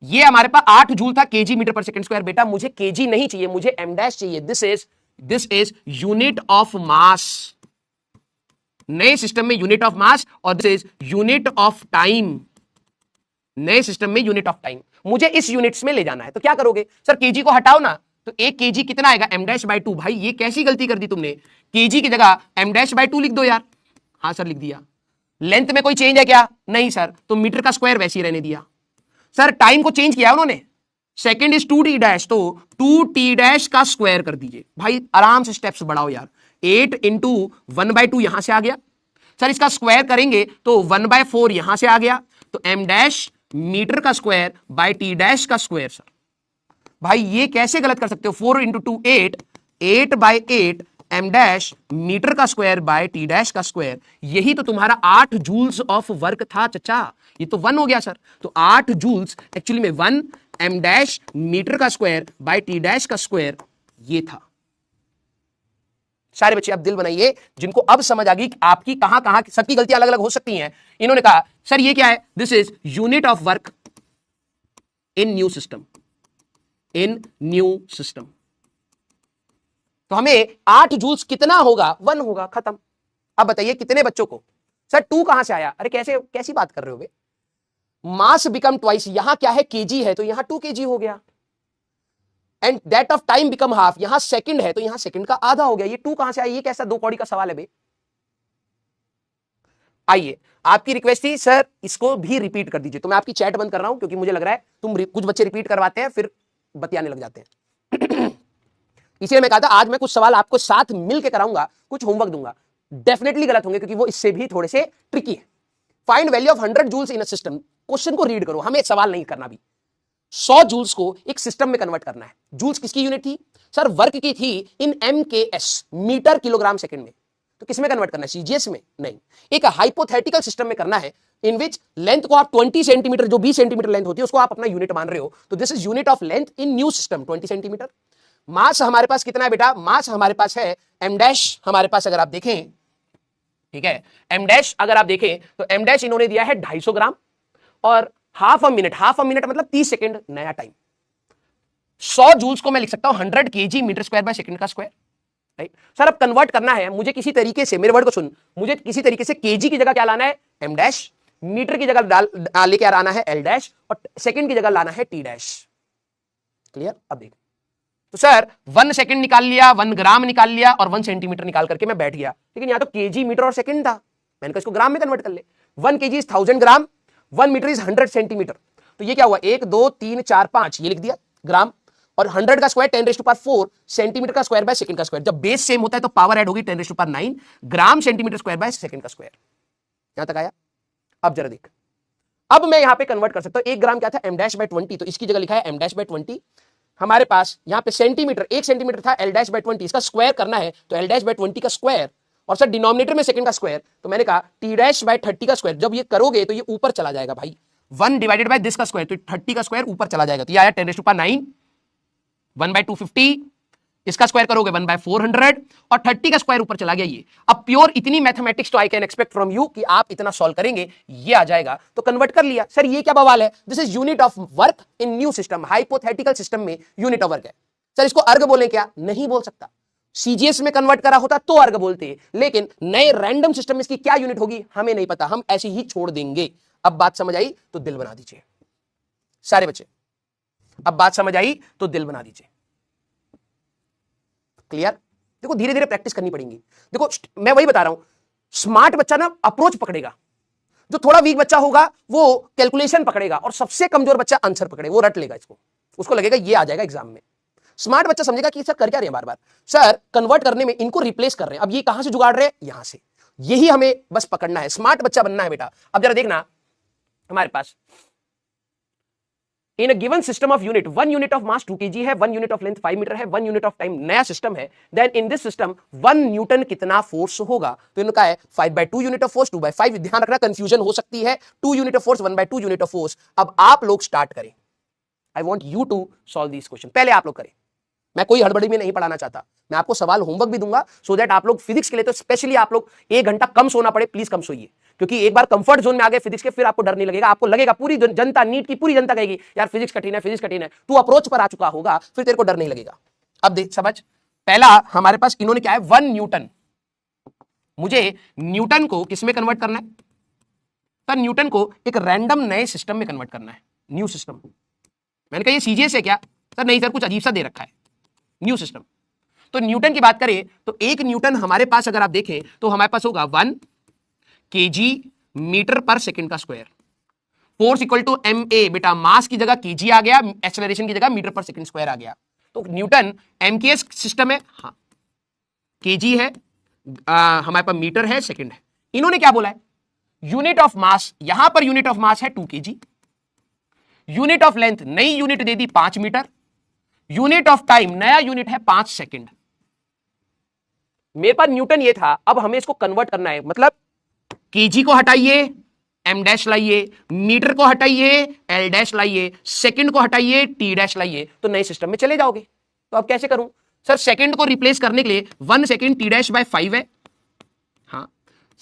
ये हमारे पास 8 जूल था, केजी मीटर पर सेकंड स्क्वायर। बेटा मुझे केजी नहीं चाहिए, मुझे एम डैश चाहिए। दिस इज यूनिट ऑफ मास, नए सिस्टम में यूनिट ऑफ मास, और this is unit of time, नए सिस्टम में यूनिट ऑफ टाइम। मुझे इस यूनिट्स में ले जाना है, तो क्या करोगे सर, केजी को हटाओ ना, तो एक केजी कितना आएगा, एम डैश बाय 2। भाई ये कैसी गलती कर दी तुमने, केजी की जगह एम डैश बाय 2 लिख दो यार। हाँ सर लिख दिया। लेंथ में कोई चेंज है क्या, नहीं सर, तो मीटर का स्क्वायर वैसे ही रहने दिया। सर टाइम को चेंज किया उन्होंने, सेकंड इज 2t डैश, तो 2t डैश का स्क्वायर कर दीजिए। भाई आराम से स्टेप्स बढ़ाओ यार। 8 इंटू 1/2 यहां से आ गया, सर इसका स्क्वायर करेंगे तो 1/4 यहां से आ गया, तो m डैश मीटर का स्क्वायर बाय t डैश का स्क्वायर। सर भाई ये कैसे गलत कर सकते हो, 4 इंटू 2 8, 8/8 m डैश मीटर का स्क्वायर बाय t डैश का स्क्वायर। यही तो तुम्हारा 8 जूल्स ऑफ वर्क था चचा, ये तो 1 हो गया सर। तो 8 जूल्स एक्चुअली में 1 m डैश मीटर का स्क्वायर बाय t डैश का स्क्वायर, ये था। सारे बच्चे अब दिल बनाइए, जिनको अब समझ आ गई आपकी कहां कहां सबकी गलतियां अलग अलग हो सकती हैं। इन्होंने कहा सर ये क्या है, this is unit of work in new system, in new system. तो हमें 8 जूल्स कितना होगा, 1 होगा, खत्म। अब बताइए कितने बच्चों को, सर 2 कहां से आया, अरे कैसे कैसी बात कर रहे हो बे, मास बिकम ट्वाइस, यहां क्या है केजी है तो यहां 2 kg हो गया, and that of time become half, यहां सेकंड है तो यहां सेकंड का आधा हो गया। ये 2 कहां से आया, ये कैसा 2 कौड़ी का सवाल है बे। आइए आपकी रिक्वेस्ट थी सर इसको भी रिपीट कर दीजिए, तो मैं आपकी चैट बंद कर रहा हूं, क्योंकि मुझे लग रहा है कुछ बच्चे रिपीट करवाते हैं फिर बतियाने लग जाते हैं। इसलिए मैं कहा था आज मैं कुछ सवाल आपको साथ मिलकर कराऊंगा, कुछ होमवर्क दूंगा, डेफिनेटली गलत होंगे क्योंकि वो इससे भी थोड़े से ट्रिकी है। Find value of 100 joules in a system, question को रीड करो, हमें सवाल नहीं करना भी। 100 जूल्स को एक सिस्टम में कन्वर्ट करना है। जूल्स किसकी यूनिट थी सर, वर्क की थी इन MKS, मीटर किलोग्राम सेकंड में। तो किसमें कन्वर्ट करना है, CGS में नहीं, एक हाइपोथेटिकल सिस्टम में करना है, इन विच लेंथ को आप 20 सेंटीमीटर, जो 20 सेंटीमीटर लेंथ होती है उसको आप अपना यूनिट मान रहे हो, तो this is unit of length in new system 20 centimetre. Mass हमारे पास कितना है बेटा, मास हमारे पास है m डैश, हमारे पास अगर आप देखें, ठीक है, m डैश अगर आप देखें तो m डैश इन्होंने दिया है 250 ग्राम, और हाफ अ मिनट मतलब 30 सेकंड नया टाइम। 100 जूल्स को मैं लिख सकता हूं 100 kg metre square by second का स्क्वायर, राइट। सर अब कन्वर्ट करना है मुझे किसी तरीके से, मेरे वर्ड को सुन, मुझे किसी तरीके से केजी की जगह क्या लाना है, m डैश, मीटर की जगह लेके आना है l डैश, और सेकंड की जगह लाना है t डैश। क्लियर। अब देख, तो सर 1 सेकंड निकाल लिया, 1 ग्राम निकाल लिया, और 1 सेंटीमीटर निकाल करके मैं बैठ गया, लेकिन यहां तो केजी मीटर और सेकंड था, मैंने कहा इसको ग्राम में कन्वर्ट कर ले। 1 kg is 1000 gram, 1 metre is 100 centimetre, तो ये क्या हुआ 1 2 3 4 5, ये लिख दिया ग्राम, और 100 का स्क्वायर 10⁴ सेंटीमीटर का स्क्वायर बाय सेकंड का स्क्वायर। जब बेस सेम होता है तो पावर ऐड होगी 10⁹ gram centimetre square by second का स्क्वायर। यहां तक आया। अब जरा देख, अब मैं यहां पे कन्वर्ट कर सकता हूं, 1 ग्राम क्या था m डैश बाय 20, तो इसकी जगह लिखा है m डैश बाय 20। हमारे पास यहां पे सेंटीमीटर, 1 सेंटीमीटर था, l डैश बाय 20, इसका स्क्वायर करना है तो l डैश बाय 20 का स्क्वायर, और सर डिनोमिनेटर में सेकंड का स्क्वायर, तो मैंने कहा t डैश बाय 30 का स्क्वायर। जब ये करोगे तो ये ऊपर चला जाएगा भाई, 1 डिवाइडेड बाय दिस का स्क्वायर, तो 30 का स्क्वायर ऊपर चला जाएगा, तो ये आया 10⁹ 1/250, इसका स्क्वायर करोगे 1/400, और 30 का स्क्वायर ऊपर चला गया ये। अब प्योर इतनी मैथमेटिक्स तो I can expect from you कि आप इतना सॉल्व करेंगे, ये आ जाएगा, तो कन्वर्ट कर लिया। सर ये क्या बवाल है, this is unit of work in new system, hypothetical system में यूनिट ऑफ वर्क है। सर इसको अर्ग बोले क्या, नहीं बोल सकता, CGS में कन्वर्ट करा होता तो अर्ग बोलते, लेकिन नए रैंडम सिस्टम में इसकी क्या यूनिट होगी हमें नहीं पता, हम ऐसे ही छोड़ देंगे। अब बात समझ आई तो दिल बना दीजिए सारे बच्चे, अब बात समझ आई तो दिल बना दीजिए। क्लियर। देखो धीरे धीरे प्रैक्टिस करनी पड़ेगी। देखो मैं वही बता रहा हूं, स्मार्ट बच्चा ना अप्रोच पकड़ेगा, जो थोड़ा वीक बच्चा होगा वो कैलकुलेशन पकड़ेगा, और सबसे कमजोर बच्चा आंसर पकड़ेगा, वो रट लेगा इसको, उसको लगेगा ये आ जाएगा एग्जाम में। स्मार्ट बच्चा समझेगा कि सर कर क्या रहे हैं बार बार, सर कन्वर्ट करने में इनको रिप्लेस कर रहे हैं, अब ये कहां से जुगाड़ रहे हैं, यहां से, यही हमें बस पकड़ना है, स्मार्ट बच्चा बनना है बेटा। अब जरा देखना हमारे पास in a given system of unit, 1 unit of mass 2 kg है, 1 यूनिट ऑफ लेंथ 5 मीटर है, 1 यूनिट ऑफ टाइम नया सिस्टम है, then in this system 1 newton कितना फोर्स होगा? तो इनका है 5/2 यूनिट ऑफ फोर्स 2/5। ध्यान रखना कंफ्यूजन हो सकती है, 2 unit of force 1/2 unit of force. अब आप लोग स्टार्ट करें, I want you to solve this question. पहले आप लोग करें, मैं कोई हड़बड़ी में नहीं पढ़ाना चाहता, मैं आपको सवाल होमवर्क भी दूंगा सो दैट आप लोग फिजिक्स के लिए तो स्पेशली आप लोग 1 घंटा कम सोना पड़े, प्लीज कम सोइए, क्योंकि एक बार कंफर्ट जोन में आ गए फिजिक्स के, फिर आपको डर नहीं लगेगा। आपको लगेगा, पूरी जनता, नीट की पूरी जनता कहेगी यार फिजिक्स कठिन है, फिजिक्स कठिन है, तू अप्रोच पर आ चुका होगा, फिर तेरे को डर नहीं लगेगा। अब देख समझ, पहला हमारे पास इन्होंने क्या है, 1 न्यूटन। मुझे न्यूटन को किसमें कन्वर्ट करना है? सर न्यूटन को एक रैंडम नए सिस्टम में कन्वर्ट करना है, न्यू सिस्टम। मैंने कहा ये सीजीएस है क्या? सर नहीं सर, कुछ अजीब सा दे रखा है, न्यू सिस्टम। तो न्यूटन की बात करें तो 1 न्यूटन हमारे पास अगर आप देखें तो हमारे पास होगा 1 kg मीटर पर सेकंड का square. Force equal to ma, बेटा मास की जगह kg आ गया, एक्सेलरेशन की जगह मीटर पर सेकंड स्क्वायर आ गया। तो न्यूटन mks सिस्टम है, हाँ kg है, हमारे पास मीटर है, सेकंड है। इन्होंने क्या बोला है? यूनिट ऑफ मास, यहां पर यूनिट ऑफ मास है 2 kg, यूनिट ऑफ लेंथ नई यूनिट दे दी 5 मीटर, यूनिट ऑफ टाइम नया यूनिट है 5 सेकंड। मेरे पास न्यूटन ये था, अब हमें इसको कन्वर्ट करना है, मतलब केजी को हटाइए, एम डैश लाइए, मीटर को हटाइए, एल डैश लाइए, सेकंड को हटाइए, टी डैश लाइए, तो नए सिस्टम में चले जाओगे। तो अब कैसे करूं? सर सेकंड को रिप्लेस करने के लिए 1 सेकंड टी डैश बाय 5 है, हाँ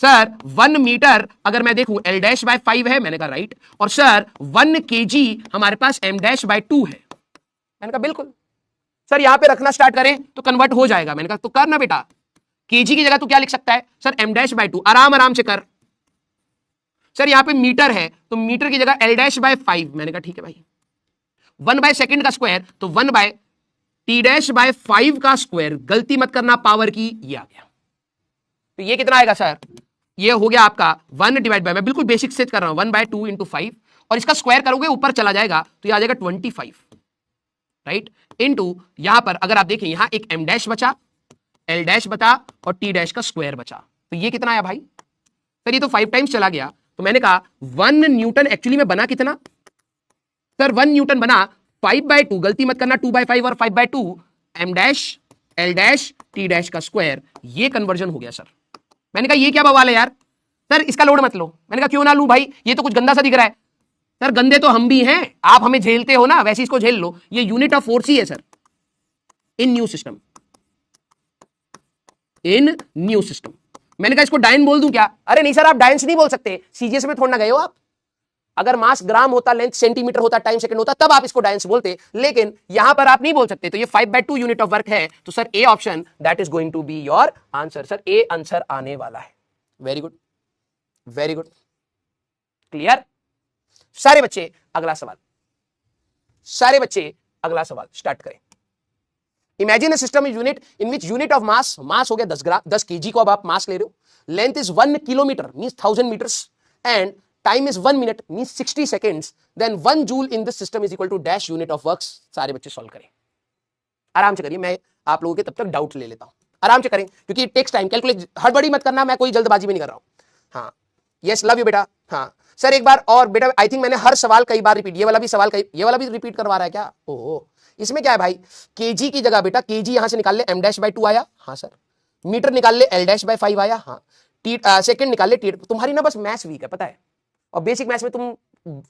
सर 1 मीटर अगर मैं देखूं एल डैश बाय 5 है, मैंने कहा राइट, और सर 1 kg हमारे पास एम डैश बाय 2 है, मैंने कहा बिल्कुल। सर यहां पे रखना स्टार्ट करें तो कन्वर्ट हो जाएगा, मैंने कहा तो करना बेटा, केजी की जगह तो क्या लिख सकता है? सर एम डैश बाय 2, आराम आराम से कर। सर यहां पे मीटर है तो मीटर की जगह एल डैश बाय 5, मैंने कहा ठीक है भाई। 1 बाय सेकंड का स्क्वायर तो 1 बाय टी डैश बाय 5 का स्क्वायर, गलती मत करना पावर की, ये आ गया। तो ये कितना आएगा सर? ये हो गया आपका 1 डिवाइड बाय, मैं बिल्कुल बेसिक से कर रहा हूं, 1/2 इंटू 5, और इसका स्क्वायर करोगे ऊपर चला जाएगा तो ये आ जाएगा 25, राइट, इंटू यहां पर अगर आप देखें यहां एक एम डैश बचा, एल डैश बचा और टी डैश का स्क्वायर बचा, तो ये कितना आया भाई? सर ये तो 5 टाइम्स चला गया, तो मैंने कहा 1 न्यूटन एक्चुअली में बना कितना? सर 1 न्यूटन बना 5/2, गलती मत करना 2/5 और 5/2, M dash L dash T dash का स्क्वायर, ये कन्वर्जन हो गया सर। मैंने कहा ये क्या बवाल है यार, सर इसका लोड मत लो। मैंने कहा क्यों ना लूं भाई, ये तो कुछ गंदा सा दिख रहा है। सर गंदे तो हम भी हैं, आप हमें झेलते हो ना, वैसे इसको झेल लो, ये यूनिट ऑफ फोर्स ही है सर इन न्यू सिस्टम, इन न्यू सिस्टम। मैंने कहा इसको डायन बोल दूं क्या? अरे नहीं सर आप डायंस नहीं बोल सकते, सीजीएस में थोड़ा ना गए हो आप। अगर मास ग्राम होता, लेंथ सेंटीमीटर होता, टाइम सेकंड होता, तब आप इसको डायंस बोलते, लेकिन यहां पर आप नहीं बोल सकते। तो ये 5/2 यूनिट ऑफ वर्क है, तो sir A option that is going to be your answer. Sir A answer आने वाला है। Very good, very good, clear सारे बच्चे। अगला सवाल, सारे बच्चे अगला सवाल स्टार्ट करें। Imagine a system unit in which unit of mass, mass हो गया 10 ग्राम, 10 kg को अब आप मास ले रहे हो, length is 1 kilometre means 1000 metres, and time is 1 minute means 60 seconds, then 1 joule in this system is equal to dash unit of works. सारे बच्चे सॉल्व करें, आराम से करिए, मैं आप लोगों के तब तक डाउट ले लेता हूं, आराम से करें क्योंकि इट टेक्स टाइम, कैलकुलेट, हड़बड़ी मत करना, मैं कोई जल्दबाजी में नहीं कर रहा हूं। हाँ यस, लव यू बेटा। हाँ सर एक बार और बेटा, आई थिंक मैंने हर सवाल कई बार रिपीट, ये वाला भी सवाल ये वाला भी रिपीट करवा रहा है क्या? ओह इसमें क्या है भाई, केजी की जगह बेटा केजी यहां से निकाल ले, एम डैश बाय 2 आया, हाँ सर, मीटर निकाल ले, एल डैश बाय 5 आया, हाँ, टी सेकंड निकाल ले, टी। तुम्हारी ना बस मैथ्स वीक है पता है, और बेसिक मैथ्स में तुम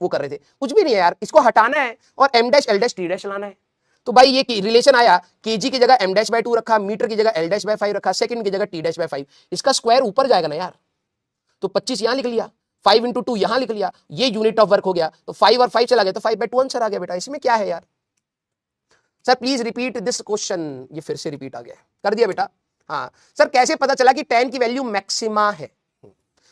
वो कर रहे थे, कुछ भी नहीं है यार, इसको हटाना है और M dash L dash T dash लाना है। तो भाई ये रिलेशन आया, केजी की जगह एम डैश बाय 2 रखा, मीटर की जगह एल डैश बाय 5 रखा, सेकंड की जगह टी डैश बाय 5, इसका स्क्वायर ऊपर जाएगा ना यार, तो 25 यहां लिख लिया, 5 इंटू 2 यहां लिख लिया, ये यूनिट ऑफ वर्क हो गया, तो 5 और 5 चला गया, तो 5/2 आंसर आ गया बेटा। इसमें क्या है यार? Sir please repeat this question, ये फिर से रिपीट आ गया, कर दिया बेटा। हाँ सर कैसे पता चला कि tan की वैल्यू मैक्सिमा है?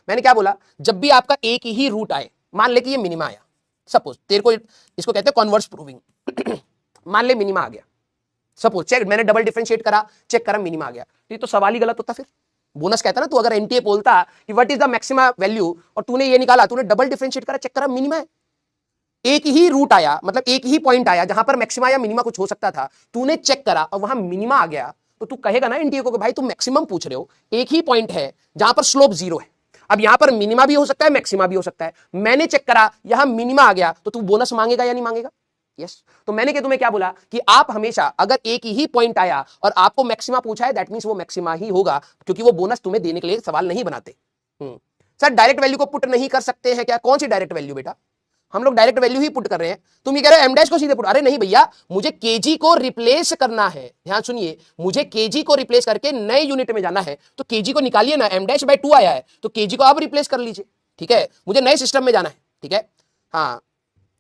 मैंने क्या बोला, जब भी आपका एक ही रूट आए, मान ले कि ये मिनिमा आया, सपोज तेरे को इसको कहते हैं कॉन्वर्स प्रूविंग मान ले मिनिमा आ गया, सपोज चेक, मैंने डबल डिफरेंशिएट करा, चेक करा मिनिमा आ गया, तो सवाल ही गलत होता। फिर बोनस कहता ना, तू अगर एनटीए बोलता कि what is the maxima value और तूने ये निकाला, तूने डबल डिफरेंशिएट करा, चेक करा मिनिमा है, एक ही रूट आया, मतलब एक ही पॉइंट आया जहां पर मैक्सिमा या मिनिमा कुछ हो सकता था, तूने चेक करा और वहां मिनिमा आ गया, तो तू कहेगा ना एनटीए को कि भाई तुम मैक्सिमम पूछ रहे हो, एक ही पॉइंट है जहां पर स्लोप 0 है। अब यहां पर मिनिमा भी हो सकता है, मैक्सिमा भी हो सकता है, मैंने चेक करा यहां मिनिमा आ गया, तो तू बोनस मांगेगा या नहीं मांगेगा? यस तो मैंने तुम्हें क्या बोला कि आप हमेशा अगर एक ही पॉइंट आया और आपको मैक्सिमा पूछा है दैट मींस वो मैक्सिमा ही होगा, क्योंकि वो बोनस तुम्हें देने के लिए सवाल नहीं बनाते। सर डायरेक्ट वैल्यू को पुट नहीं कर सकते हैं क्या? कौन सी डायरेक्ट वैल्यू बेटा? हम लोग डायरेक्ट वैल्यू ही पुट कर रहे हैं। तुम ये कह रहे हो एम डैश को सीधे पुट, अरे नहीं भैया, मुझे केजी को रिप्लेस करना है। ध्यान सुनिए, मुझे केजी को रिप्लेस करके नए यूनिट में जाना है, तो केजी को निकालिए ना, एम डैश बाय 2 आया है तो केजी को आप रिप्लेस कर लीजिए। ठीक है, मुझे नए सिस्टम में जाना है। ठीक है, हाँ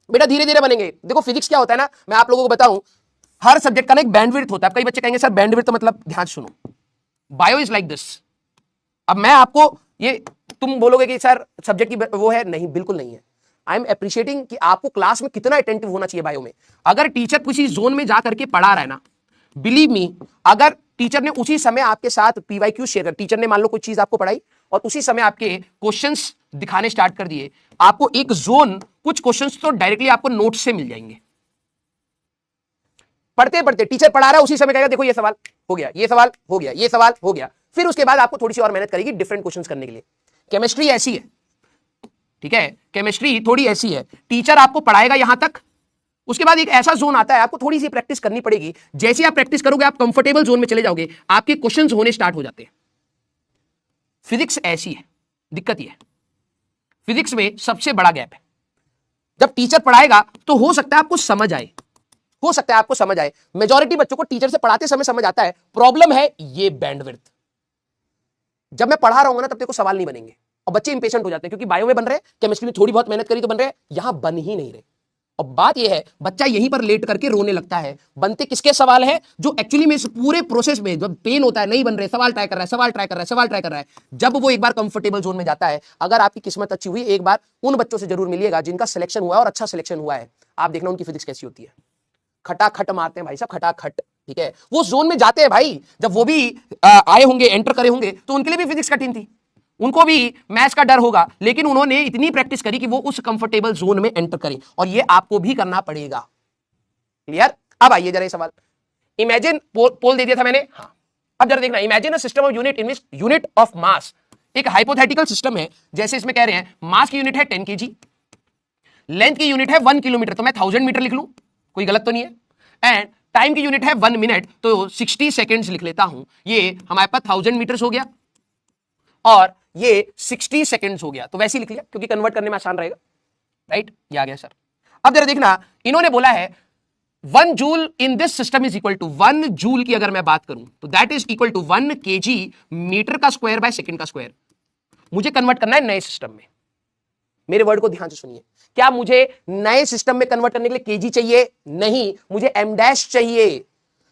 बेटा धीरे धीरे बनेंगे। देखो फिजिक्स क्या होता है ना, मैं आप लोगों को बताऊं, हर सब्जेक्ट का ना एक बैंडविड्थ होता है। कई बच्चे कहेंगे सर बैंडविड्थ मतलब, ध्यान सुनो, बायो इज लाइक दिस। अब मैं आपको ये, तुम बोलोगे कि सर सब्जेक्ट की वो है, नहीं बिल्कुल नहीं है। आई एम अप्रिशिएटिंग कि आपको क्लास में कितना अटेंटिव होना चाहिए बायो में। अगर टीचर किसी जोन में जाकर के पढ़ा रहा है ना, बिलीव मी, अगर टीचर ने उसी समय आपके साथ पीवाईक्यू शेयर कर, टीचर ने मान लो कोई चीज आपको पढ़ाई और उसी समय आपके क्वेश्चंस दिखाने स्टार्ट कर दिए, आपको एक जोन, कुछ क्वेश्चंस तो डायरेक्टली आपको नोट से मिल जाएंगे। पढ़ते पढ़ते टीचर पढ़ा रहा है, उसी समय कहेगा देखो ये सवाल हो गया, ये सवाल हो गया, ये सवाल हो गया। फिर उसके बाद आपको थोड़ी सी और मेहनत करेगी डिफरेंट क्वेश्चंस करने के लिए। केमिस्ट्री ऐसी है, ठीक है, केमिस्ट्री थोड़ी ऐसी है, टीचर आपको पढ़ाएगा यहां तक, उसके बाद एक ऐसा जोन आता है, आपको थोड़ी सी प्रैक्टिस करनी पड़ेगी। जैसे आप प्रैक्टिस करोगे आप कंफर्टेबल जोन में चले जाओगे, आपके क्वेश्चंस होने स्टार्ट हो जाते हैं। फिजिक्स ऐसी है, दिक्कत यह है फिजिक्स में सबसे बड़ा गैप है। जब टीचर पढ़ाएगा तो हो सकता है आपको समझ आए, हो सकता है आपको समझ आए। मेजॉरिटी बच्चों को टीचर से पढ़ाते समय समझ आता है। प्रॉब्लम है ये बैंडविड्थ। जब मैं पढ़ा रहा हूं ना तब देखो सवाल नहीं बनेंगे और बच्चे इंपेशेंट हो जाते हैं, क्योंकि बायो में बन रहे हैं, केमिस्ट्री में थोड़ी बहुत मेहनत करी तो बन रहे हैं, यहां बन ही नहीं रहे। और बात यह है बच्चा यहीं पर लेट करके रोने लगता है। बनते किसके सवाल है? जो एक्चुअली में इस पूरे प्रोसेस में जब पेन होता है, नहीं बन रहे, सवाल ट्राई कर रहा है, सवाल ट्राई कर रहा है, सवाल ट्राई कर रहा है, जब वो एक बार कंफर्टेबल जोन में जाता है, अगर आपकी किस्मत अच्छी हुई, एक बार उन बच्चों से जरूर मिलिएगा जिनका सिलेक्शन हुआ है और अच्छा सिलेक्शन हुआ है। आप देखना उनकी फिजिक्स कैसी होती है, खटाखट मारते हैं भाई साहब, खटाखट। ठीक है, वो जोन में जाते हैं भाई। जब वो भी आए होंगे, एंटर करे होंगे, तो उनके लिए भी फिजिक्स कठिन थी, उनको भी मैथ्स का डर होगा, लेकिन उन्होंने इतनी प्रैक्टिस करी कि वो उस कंफर्टेबल जोन में एंटर करें, और ये आपको भी करना पड़ेगा। क्लियर? अब आइए जरा सवाल, इमेजिन, पोल दे दिया था मैंने, हाँ। अब जरा देखना, imagine a system of unit in which unit of मास, एक हाइपोथेटिकल सिस्टम है, जैसे इसमें कह रहे हैं मास की यूनिट है 10 kg, लेंथ की यूनिट है 1 किलोमीटर, तो मैं 1000 मीटर लिख लूं, कोई गलत तो नहीं है। एंड टाइम की यूनिट है 1 मिनट, तो 60 सेकेंड्स लिख लेता हूं। ये हमारे पास 1000 मीटर्स हो गया और ये 60 सेकेंड्स हो गया, तो वैसे ही लिख लिया क्योंकि कन्वर्ट करने में आसान रहेगा, राइट? ये आ गया सर। अब जरा देखना, इन्होंने बोला है 1 joule in this system is equal to 1 joule की अगर मैं बात करूं तो that is equal to 1 kg metre का स्क्वायर बाय सेकंड का स्क्वायर। मुझे कन्वर्ट करना है नए सिस्टम में। मेरे वर्ड को ध्यान से सुनिए, क्या मुझे नए सिस्टम में कन्वर्ट करने के लिए केजी चाहिए? नहीं, मुझे एम डैश चाहिए।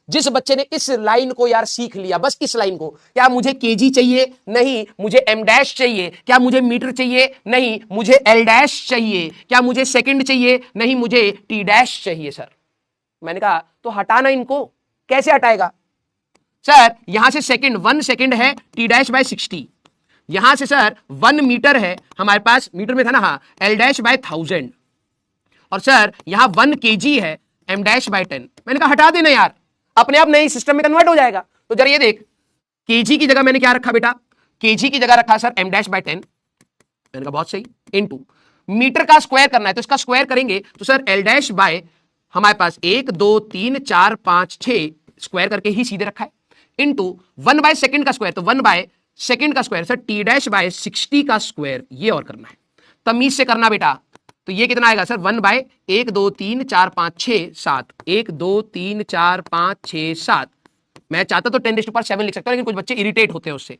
जिस बच्चे ने इस लाइन को यार सीख लिया, बस इस लाइन को, क्या मुझे केजी चाहिए? नहीं, मुझे एम डैश चाहिए। क्या मुझे मीटर चाहिए? नहीं, मुझे एल डैश चाहिए। क्या मुझे सेकंड चाहिए? नहीं, मुझे टी डैश चाहिए। सर मैंने कहा तो हटाना इनको। कैसे हटाएगा सर? यहां से सेकंड, 1 सेकंड है टी डैश बाय 60, यहां से सर 1 मीटर है हमारे पास, मीटर में था ना, हाँ, एल डैश बाय 1000, और सर यहां 1 kg है एम डैश बाय 10। मैंने कहा हटा देना यार, अपने आप नई सिस्टम में कन्वर्ट हो जाएगा। तो जरा ये देख, केजी की जगह मैंने क्या रखा बेटा? केजी की जगह रखा सर एम डैश बाय 10। मैंने कहा बहुत सही, इनटू मीटर का स्क्वायर करना है, तो इसका स्क्वायर करेंगे तो सर एल डैश बाय हमारे पास 1 2 3 4 5 6 स्क्वायर करके ही सीधे रखा है, इनटू 1 बाय सेकंड का स्क्वायर, तो 1 बाय सेकंड का square, sir T dash by 60 का स्क्वायर, ये और करना है, तमीज से करना बेटा। तो ये कितना आएगा सर? 1 बाय 1 2 3 4 5 6 7, 1 2 3 4 5 6 7। मैं चाहता तो 10⁻7 लिख सकता हूं, लेकिन कुछ बच्चे इरिटेट होते हैं उससे,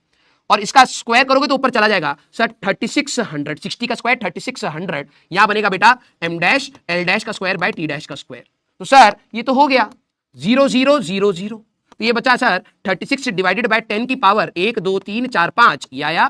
और इसका स्क्वायर करोगे तो ऊपर चला जाएगा सर 3600, 60 का स्क्वायर 3600, यहां बनेगा बेटा एम डैश एल डैश का स्क्वायर बाय टी डैश का स्क्वायर। तो सर ये तो हो गया 0 0 0 0, तो ये बचा सर 36 डिवाइडेड बाय 10 की पावर 1 2 3 4 5, ये आया